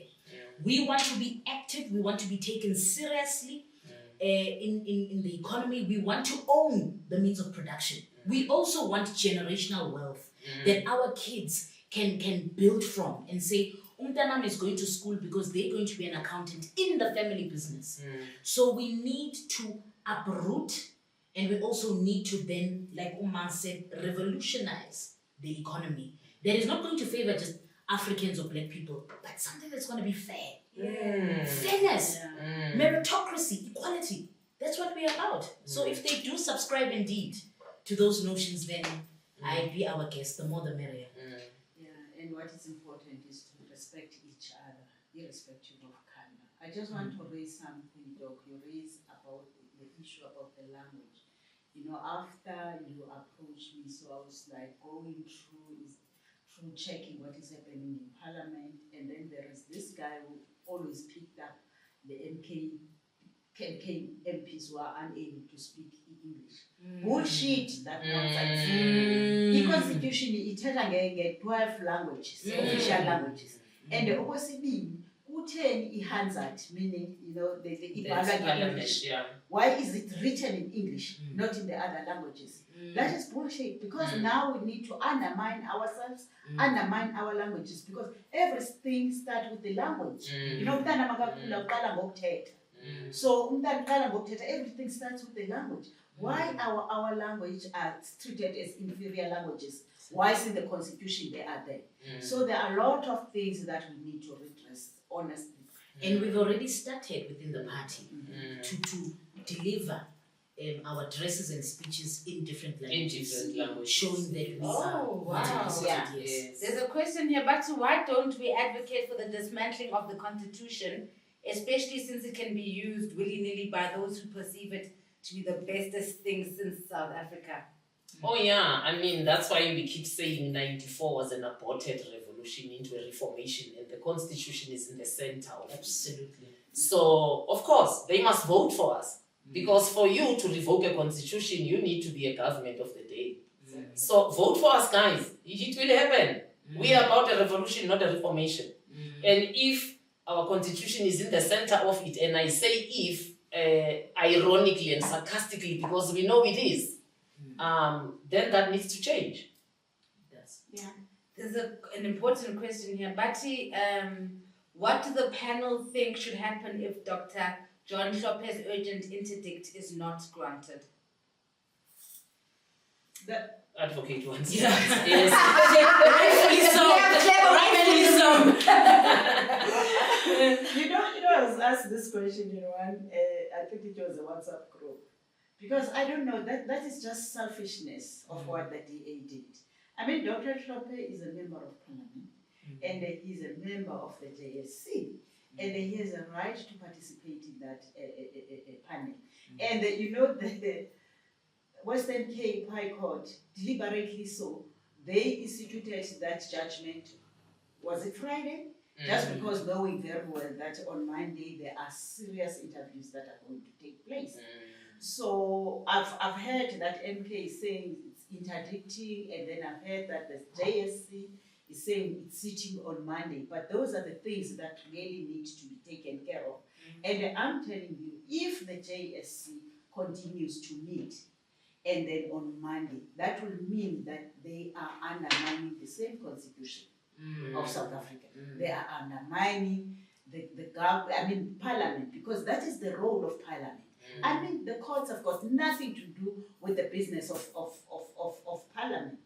We want to be active. We want to be taken seriously in the economy. We want to own the means of production. We also want generational wealth that our kids can build from and say, Umtanam is going to school because they're going to be an accountant in the family business. So we need to uproot, and we also need to then, like Umar said, revolutionize the economy. That is not going to favor just Africans or black people, but something that's going to be fair. Fairness, meritocracy, equality. That's what we are about. So if they do subscribe indeed, to those notions, then I'd be our guest. The more the merrier. Yeah, and what is important is to respect each other, irrespective of color. I just want to raise something, Doc. You raised about the issue about the language. You know, after you approached me, so I was like going through checking what is happening in Parliament, and then there is this guy who always picked up the MPs who are unable to speak English. Bullshit, that nonsense. The constitution ithetha 12 languages, official languages. And the okwesibini kutheni iHansard, meaning, you know, the ibhalwa English. Why is it written in English, not in the other languages? That is bullshit, because now we need to undermine ourselves, undermine our languages, because everything starts with the language. You know, so everything starts with the language. Why our language are treated as inferior languages? Why is in the constitution they are there? So there are a lot of things that we need to redress, honestly. And we've already started within the party to deliver our addresses and speeches in different languages, showing that we are multifaceted. Yes. There's a question here, but why don't we advocate for the dismantling of the constitution, especially since it can be used willy-nilly by those who perceive it to be the bestest thing since South Africa? Oh yeah, I mean, that's why we keep saying 94 was an aborted revolution into a reformation, and the constitution is in the center of it. Absolutely. So, of course, they must vote for us. Because for you to revoke a constitution, you need to be a government of the day. So vote for us, guys. It will happen. We are about a revolution, not a reformation. And if our constitution is in the center of it, and I say if, ironically and sarcastically, because we know it is, then that needs to change. Yes. Yeah. There's an important question here. Bati, what do the panel think should happen if Dr. John Hlophe's urgent interdict is not granted? The Advocate wants Yeah. Yes. Rightfully so. you know, I was asked this question in one, I think it was a WhatsApp group. Because I don't know, that is just selfishness of what the DA did. I mean, Dr. Hlophe is a member of Parliament, and he's a member of the JSC. And he has a right to participate in that panel. And you know, the Western Cape High Court, deliberately so, they instituted that judgment, was it Friday? Just because knowing very well that on Monday there are serious interviews that are going to take place. So I've heard that MK is saying it's interdicting, and then I've heard that the JSC is saying it's sitting on Monday, but those are the things that really need to be taken care of. And I'm telling you, if the JSC continues to meet, and then on Monday, that will mean that they are undermining the same constitution of South Africa. They are undermining the Parliament, because that is the role of Parliament. I mean, the courts have got nothing to do with the business of Parliament.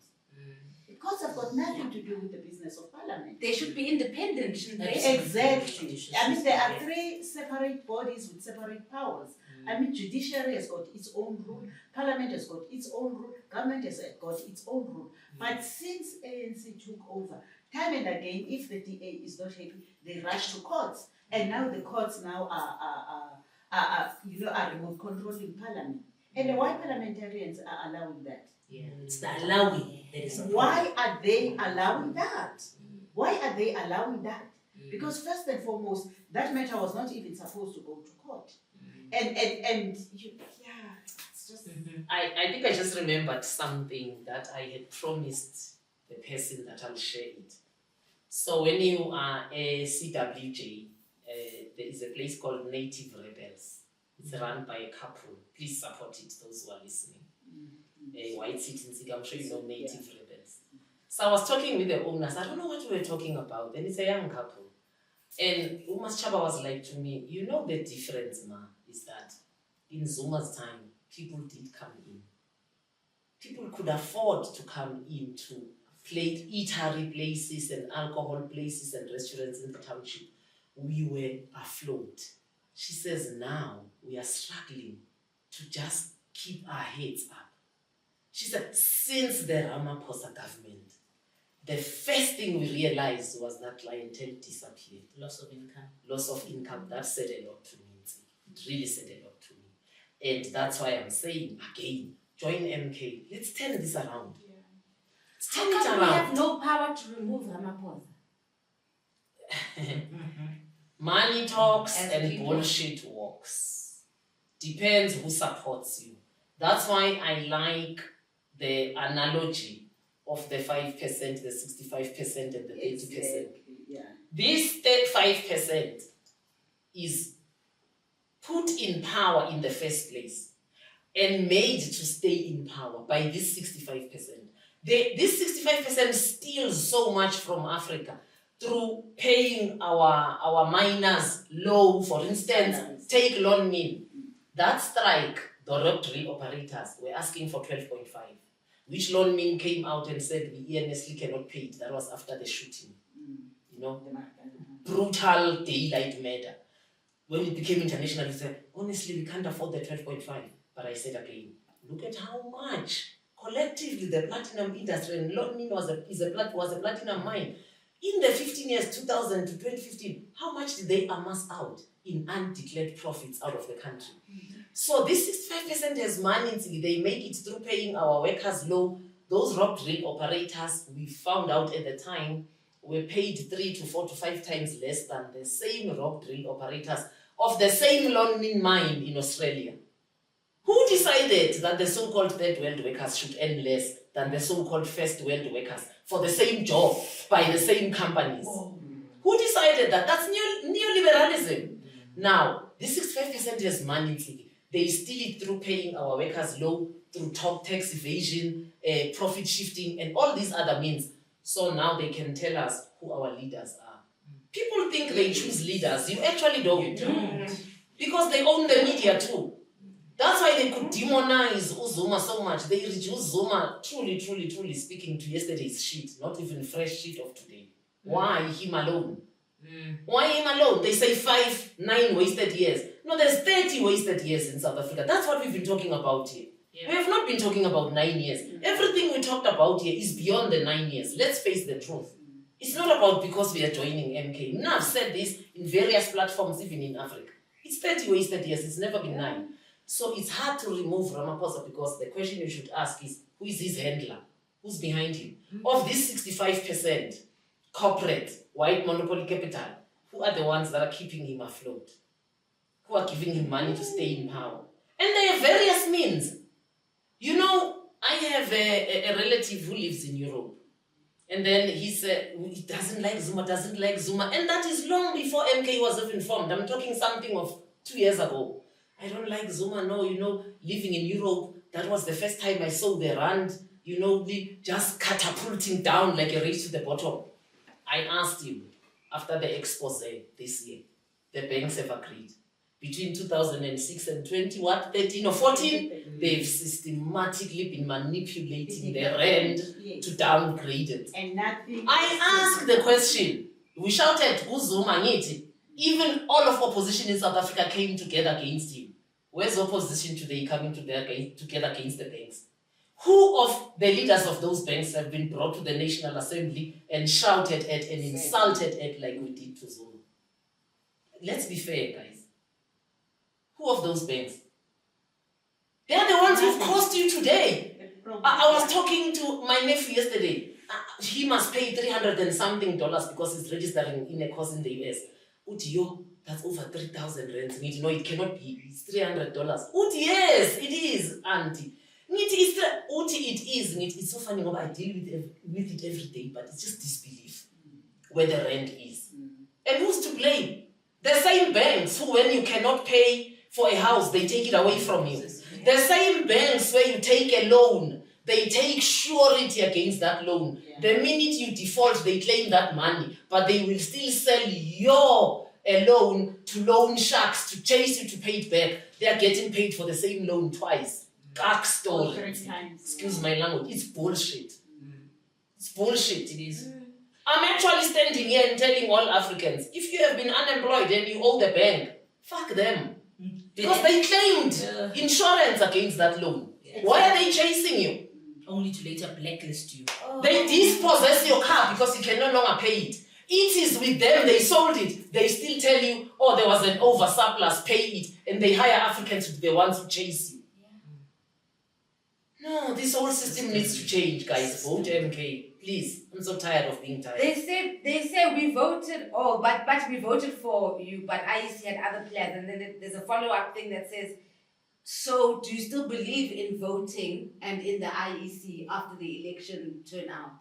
The courts have got nothing to do with the business of Parliament. They should be independent, shouldn't they? Exactly. I mean, there are 3 separate bodies with separate powers. I mean, Judiciary has got its own rule, Parliament has got its own rule, government has got its own rule. But since ANC took over, time and again, if the DA is not happy, they rush to courts. And now the courts now are remote controlling Parliament. And why parliamentarians are allowing that? Yeah, it's the allowing that is. Why are they allowing that? Why are they allowing that? Because first and foremost, that matter was not even supposed to go to court. And it's just. I think I just remembered something that I had promised the person that I'll share it. So when you are a CWJ, there is a place called Native Rebels. It's run by a couple. Please support it, those who are listening. White citizens, I'm sure you know Native Rebels. So I was talking with the owners. I don't know what we were talking about. And it's a young couple. And Umas Chaba was like to me, you know the difference, ma, is that in Zuma's time, people did come in. People could afford to come in to eatery places and alcohol places and restaurants in the township. We were afloat. She says now we are struggling to just keep our heads up. She said, since the Ramaphosa government, the first thing we realized was that clientele disappeared. Loss of income. Loss of income, that said a lot to me. It really said a lot to me. And that's why I'm saying, again, join MK. Let's turn this around. Let's turn it How come we have around. no power to remove Ramaphosa? Money talks As and people. bullshit walks. Depends who supports you. That's why I like the analogy of the 5%, the 65%, and the 80%. Exactly, yeah. This 35% is put in power in the first place and made to stay in power by this 65%. This 65% steals so much from Africa through paying our miners low, for instance, take loan min. That strike, the rock drill operators were asking for 12.5, which loan min came out and said we honestly cannot pay it. That was after the shooting. You know, brutal daylight murder. When it became international, we said, honestly, we can't afford the 12.5. But I said again, look at how much collectively the platinum industry, and loan min was a platinum mine. In the 15 years, 2000 to 2015, how much did they amass out in undeclared profits out of the country? So this 65% has money, they make it through paying our workers low. Those rock drill operators, we found out at the time, were paid 3 to 4 to 5 times less than the same rock drill operators of the same loan min mine in Australia. Who decided that the so-called third world workers should earn less than the so-called first world workers for the same job by the same companies? Who decided that? That's neoliberalism. Now, this 65% has money. They steal it through paying our workers low, through top tax evasion, profit shifting, and all these other means. So now they can tell us who our leaders are. People think they choose leaders. You actually don't. You don't. Because they own the media too. That's why they could demonize Zuma so much. They reduce Zuma, truly speaking, to yesterday's shit, not even fresh shit of today. Why him alone? Why him alone? They say 9 wasted years. No, there's 30 wasted years in South Africa. That's what we've been talking about here. Yeah. We have not been talking about 9 years. Everything we talked about here is beyond the 9 years. Let's face the truth. It's not about because we are joining MK. Now, I've said this in various platforms, even in Africa. It's 30 wasted years. It's never been 9. So it's hard to remove Ramaphosa because the question you should ask is, who is his handler? Who's behind him? Of this 65% corporate, white monopoly capital, who are the ones that are keeping him afloat? Who are giving him money to stay in power? And there are various means. You know, I have a relative who lives in Europe. And then he said, he doesn't like Zuma. And that is long before MK was even formed. I'm talking something of 2 years ago. I don't like Zuma, no, you know, living in Europe, that was the first time I saw the rand, you know, just catapulting down like a race to the bottom. I asked him, after the expose this year, the banks have agreed. Between 2006 and 13 or 14, they've systematically been manipulating the rand to downgrade it. And nothing. I asked the question. We shouted, Zuma ngiti. Even all of opposition in South Africa came together against him. Where's opposition today coming together against the banks? Who of the leaders of those banks have been brought to the National Assembly and shouted at and insulted at like we did to Zuma? Let's be fair, guys. Who of those banks? They are the ones who've cost you today. I was talking to my nephew yesterday. He must pay $300 and something because he's registering in a course in the US. Uti, that's over 3,000 rands. No, it cannot be. It's $300. Uti, yes, it is, auntie. It's so funny. I deal with it every day, but it's just disbelief where the rent is. And who's to blame? The same banks who, when you cannot pay for a house, they take it away from you. The same banks where you take a loan, they take surety against that loan. The minute you default, they claim that money, but they will still sell your loan to loan sharks to chase you to pay it back. They are getting paid for the same loan twice. Gag story. Excuse my language. It's bullshit. It's bullshit. It is. I'm actually standing here and telling all Africans, if you have been unemployed and you owe the bank, fuck them. Because they claimed insurance against that loan. Why are they chasing you? Only to later blacklist you. They dispossess your car because you can no longer pay it. It is with them, they sold it. They still tell you, oh, there was an over surplus, pay it. And they hire Africans to be the ones who chase you. No, this whole system needs to change, guys. Vote MK. Please. I'm so tired of being tired. They say we voted, but we voted for you, but IEC had other plans. And then there's a follow-up thing that says, so do you still believe in voting and in the IEC after the election turnout?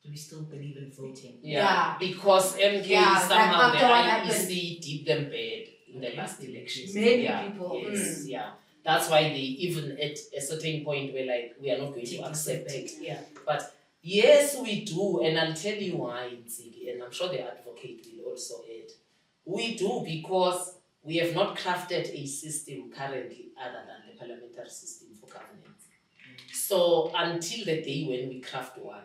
Do we still believe in voting? Yeah. Because MK somehow the IEC did them bad in the last election. Many people. Yes, yeah. That's why they even at a certain point were like, we are not going to accept it. Yeah. But yes, we do, and I'll tell you why, Ntsiki, and I'm sure the advocate will also add. We do because we have not crafted a system currently other than the parliamentary system for governance. So until the day when we craft one,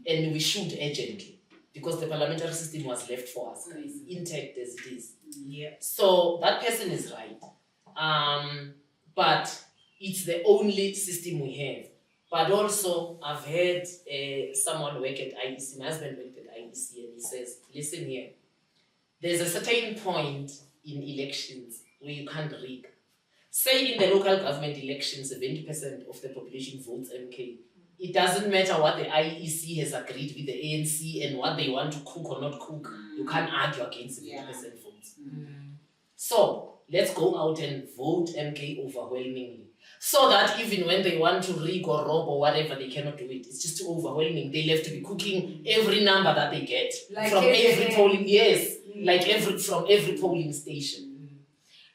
and we should urgently, because the parliamentary system was left for us, guys, intact as it is. Yeah. So that person is right. But it's the only system we have. But also, I've heard someone work at IEC, my husband worked at IEC, and he says, listen here, there's a certain point in elections where you can't rig. Say in the local government election, 70% of the population votes MK. It doesn't matter what the IEC has agreed with the ANC and what they want to cook or not cook. You can't argue against 70% votes. So let's go out and vote MK overwhelmingly. So that even when they want to rig or rob or whatever, they cannot do it. It's just too overwhelming. They have to be cooking every number that they get from every polling. Yes, from every polling station.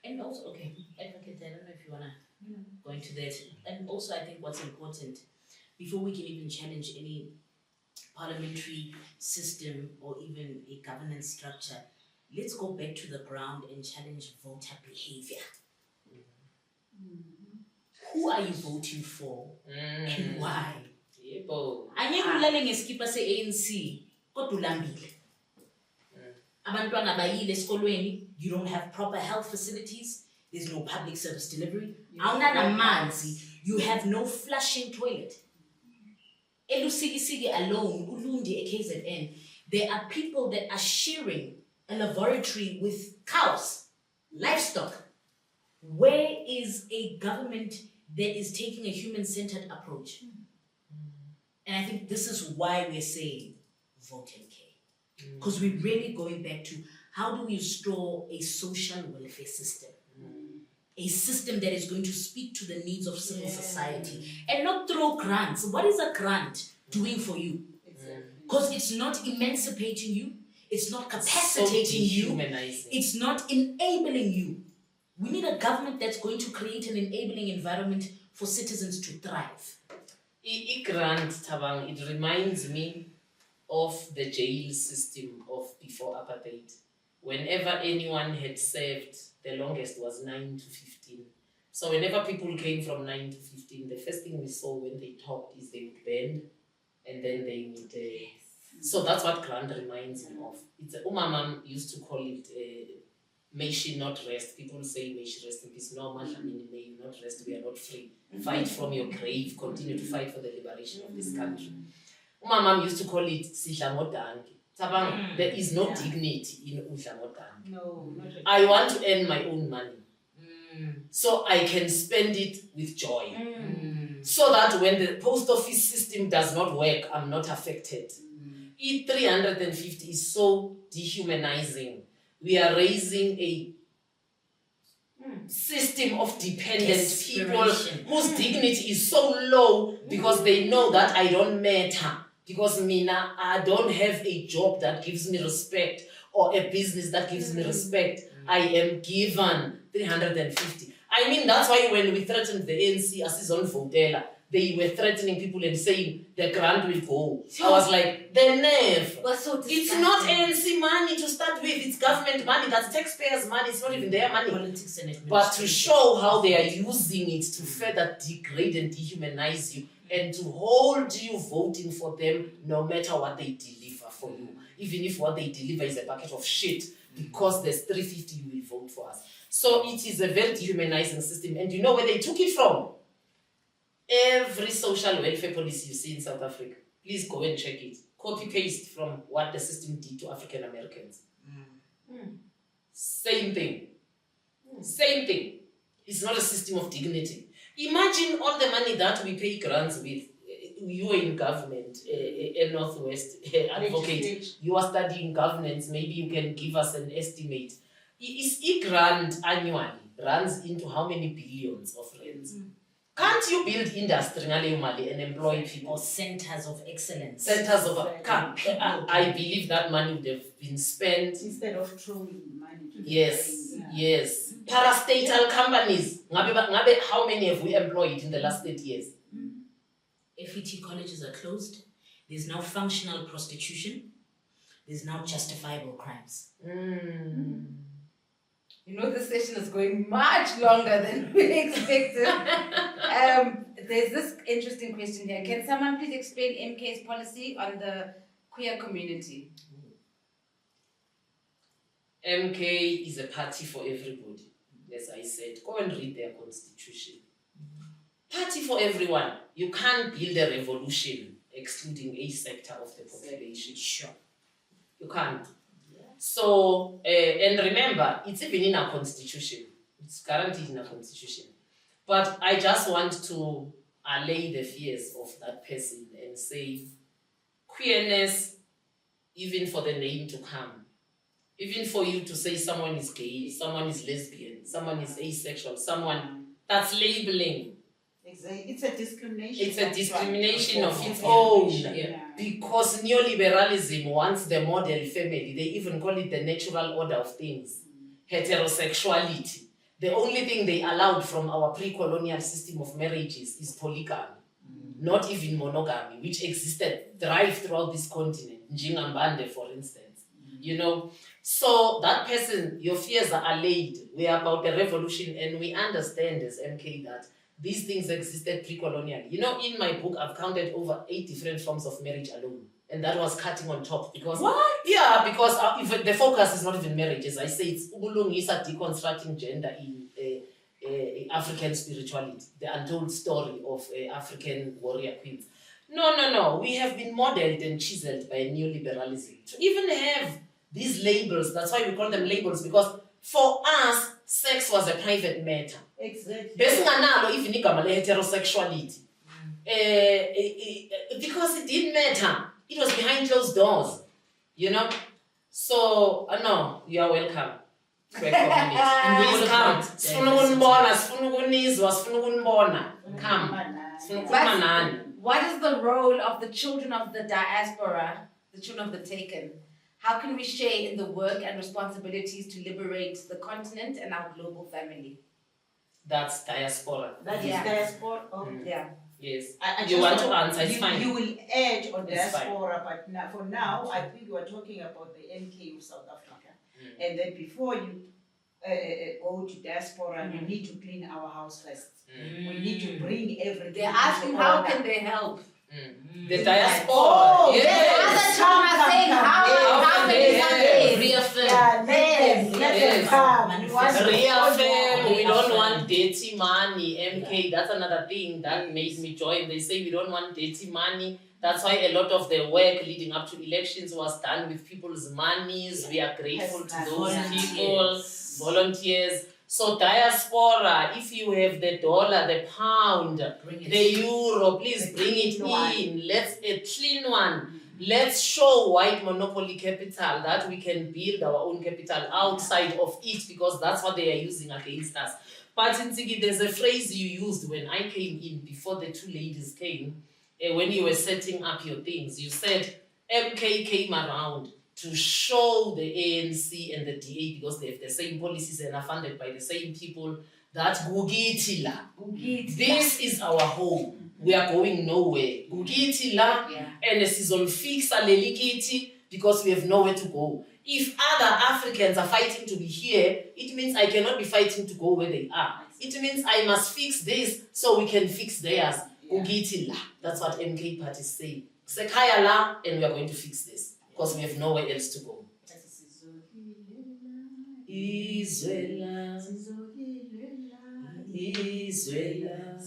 And also, okay, Advocate, I don't know if you wanna go into that. And also, I think what's important before we can even challenge any parliamentary system or even a governance structure, let's go back to the ground and challenge voter behavior. Who are you voting for and why? Angeke ulale ngesikipa se-ANC kodwa ulambile. Abantwana bayile esikolweni, you don't have proper health facilities, there's no public service delivery, awunanamanzi, you have no flushing toilet. Elusikisiki alone, Ulundi KZN, there are people that are sharing a laboratory with cows, livestock. Where is a government that is taking a human-centered approach? And I think this is why we're saying vote MK. Because we're really going back to how do we restore a social welfare system? A system that is going to speak to the needs of civil society and not throw grants. What is a grant doing for you? Because it's not emancipating you, it's not capacitating you, it's not enabling you. We need a government that's going to create an enabling environment for citizens to thrive. Grant, Thabang, it reminds me of the jail system of before apartheid. Whenever anyone had served, the longest was 9 to 15. So whenever people came from 9 to 15, the first thing we saw when they talked is they would bend and then they would... So that's what grant reminds me of. It's Umamam used to call it... may she not rest. People say may she rest in peace. No, Mashamini, may you not rest. We are not free. Fight from your grave. Continue to fight for the liberation of this country. Umamam used to call it Sidlamodangi. Thabang, there is no dignity in Udlamodangi. No, not really. I want to earn my own money. So I can spend it with joy. So that when the post office system does not work, I'm not affected. E350 is so dehumanizing. We are raising a system of dependent people whose dignity is so low because they know that I don't matter. Because Mina, I don't have a job that gives me respect or a business that gives me respect. I am given 350. I mean, that's why when we threatened the ANC as his own votela, they were threatening people and saying the grant will go. I was like, the nerve. It's not ANC money to start with, it's government money, that's taxpayers' money, it's not even their money. Politics and But to show how they are using it to further degrade and dehumanize you and to hold you voting for them no matter what they deliver for you. Even if what they deliver is a bucket of shit, because there's 350 you will vote for us. So it is a very dehumanizing system. And you know where they took it from? Every social welfare policy you see in South Africa, please go and check it. Copy paste from what the system did to African Americans. Same thing. Same thing. It's not a system of dignity. Imagine all the money that we pay grants with. You are in government, a Northwest advocate. You are studying governance. Maybe you can give us an estimate. Is a grant annually runs into how many billions of rands? Can't you build industry and employ people? Or centers of excellence. Centers of I believe that money would have been spent instead of throwing money to the yes, brain. yes. Parastatal companies. How many have we employed in the last 30 years? FET colleges are closed. There's now functional prostitution. There's now justifiable crimes. You know, this session is going much longer than we expected. There's this interesting question here. Can someone please explain MK's policy on the queer community? MK is a party for everybody, as I said. Go and read their constitution. Party for everyone. You can't build a revolution excluding a sector of the population. Sure. You can't. So, and remember, it's even in our constitution. It's guaranteed in our constitution. But I just want to allay the fears of that person and say, queerness, even for the name to come, even for you to say someone is gay, someone is lesbian, someone is asexual, someone, that's labeling. It's a discrimination. It's a discrimination of its own. Because neoliberalism wants the model family. They even call it the natural order of things. Heterosexuality. The only thing they allowed from our pre-colonial system of marriages is polygamy. Not even monogamy, which existed, thrived throughout this continent. Njingambande, for instance. You know? So that person, your fears are allayed. We are about the revolution and we understand as MK that these things existed pre-colonially. You know, in my book, I've counted over 8 different forms of marriage alone. And that was cutting on top because... What? Yeah, because if the focus is not even marriage. As I say, it's Ubulungisa deconstructing gender in African spirituality. The untold story of African warrior queens. No. We have been modeled and chiseled by neoliberalism. To even have these labels, that's why we call them labels, because for us, sex was a private matter. Exactly. Even heterosexuality. Because it didn't matter. It was behind closed doors. You know? So, no, you are welcome to a community. And we will come. Come. What is the role of the children of the diaspora, the children of the taken? How can we share in the work and responsibilities to liberate the continent and our global family? That's diaspora. That is diaspora. Yeah. Yes. You want to answer, it's fine. You will edge on It's diaspora, but now, for now, I think you are talking about the MK of South Africa. And then before you go to diaspora, you need to clean our house first. We need to bring everything. They're asking how can they help? The diaspora. Yes. Other saying how can they help? Reaffirm. Let them come. Reaffirm. We don't want dirty money. MK, that's another thing that made me join. They say we don't want dirty money. That's why a lot of the work leading up to elections was done with people's monies. We are grateful to those people, volunteers. So diaspora, if you have the dollar, the pound, the euro, please bring it in. Let's a clean one. Let's show white monopoly capital that we can build our own capital outside of it because that's what they are using against us. But in Tsigi, there's a phrase you used when I came in before the 2 ladies came, when you were setting up your things. You said MK came around to show the ANC and the DA, because they have the same policies and are funded by the same people, that Gugitila. This is our home. We are going nowhere. Gugitila, and a season fix a lelikiti, because we have nowhere to go. If other Africans are fighting to be here, it means I cannot be fighting to go where they are. It means I must fix this so we can fix theirs. Gugitila. That's what MK parties say. Sekaya la, and we are going to fix this. Because we have nowhere else to go. Izwela, Izwela,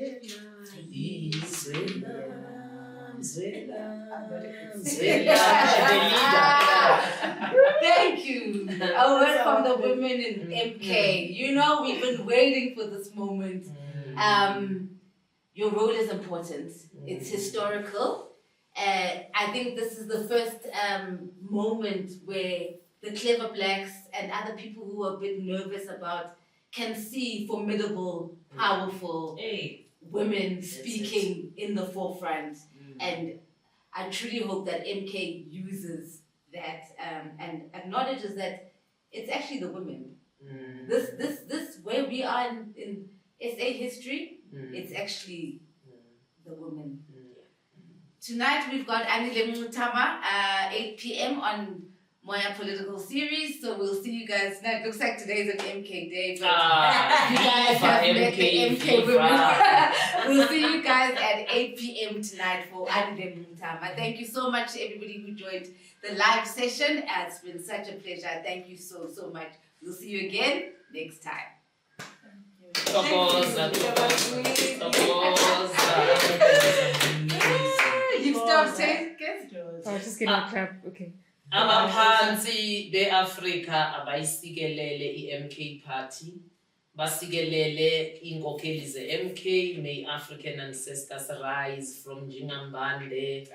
Thank you. A word from the women in MK. You know, we've been waiting for this moment. Your role is important. It's historical. I think this is the first moment where the clever blacks and other people who are a bit nervous about can see formidable, powerful women speaking in the forefront. And I truly hope that MK uses that and acknowledges that it's actually the women. This where we are in SA history, it's actually the women. Tonight we've got Anile Mutama, 8 p.m. on Moya Political Series. So we'll see you guys tonight. Looks like today's an MK day, but you guys have met the MK women. We'll see you guys at 8 p.m. tonight for Anile Mutama. Thank you so much to everybody who joined the live session. It's been such a pleasure. Thank you so much. We'll see you again next time. You stop saying I was just getting a clap. Okay. Abaphansi be-Afrika abayisikelele i-MK Party, basikelele inkokheli ze-MK, may African ancestors rise from Jingambande,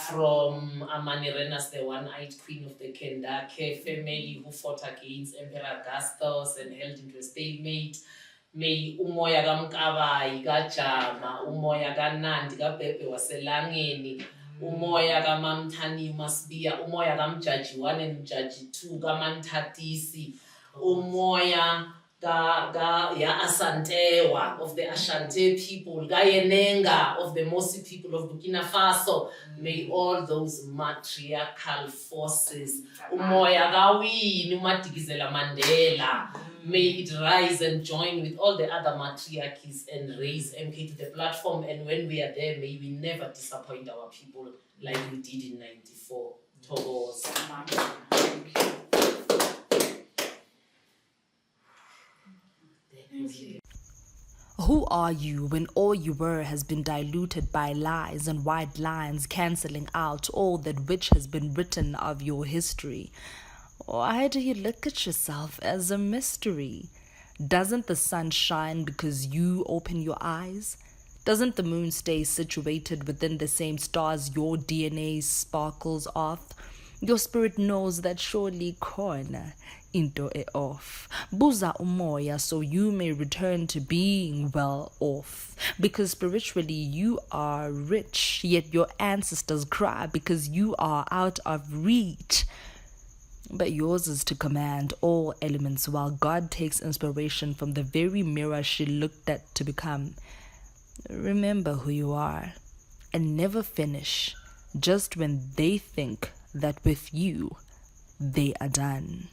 from Amanirenas, the one-eyed queen of the Kendake family who fought against Emperor Augustus and held into a stalemate. May umoya kaMkabayi kaJama, umoya kaNandi kaBhebhe waselangeni, umoya kaMamthani Masbiya, umoya kaMjaji 1 and Jaji 2 kaManthatisi, umoya ya Asantewa of the Ashanti people, Gayenenga of the Mosi people of Burkina Faso. May all those matriarchal forces, umoya kaWinnie uMadikizela Mandela, may it rise and join with all the other matriarchies and raise MK to the platform. And when we are there, may we never disappoint our people like we did in 94. Togos. Who are you when all you were has been diluted by lies and white lines cancelling out all that which has been written of your history? Why do you look at yourself as a mystery? Doesn't the sun shine because you open your eyes? Doesn't the moon stay situated within the same stars your DNA sparkles off? Your spirit knows that surely corner into e off. Buza umoya so you may return to being well off. Because spiritually you are rich, yet your ancestors cry because you are out of reach. But yours is to command all elements while God takes inspiration from the very mirror she looked at to become. Remember who you are and never finish just when they think that with you they are done.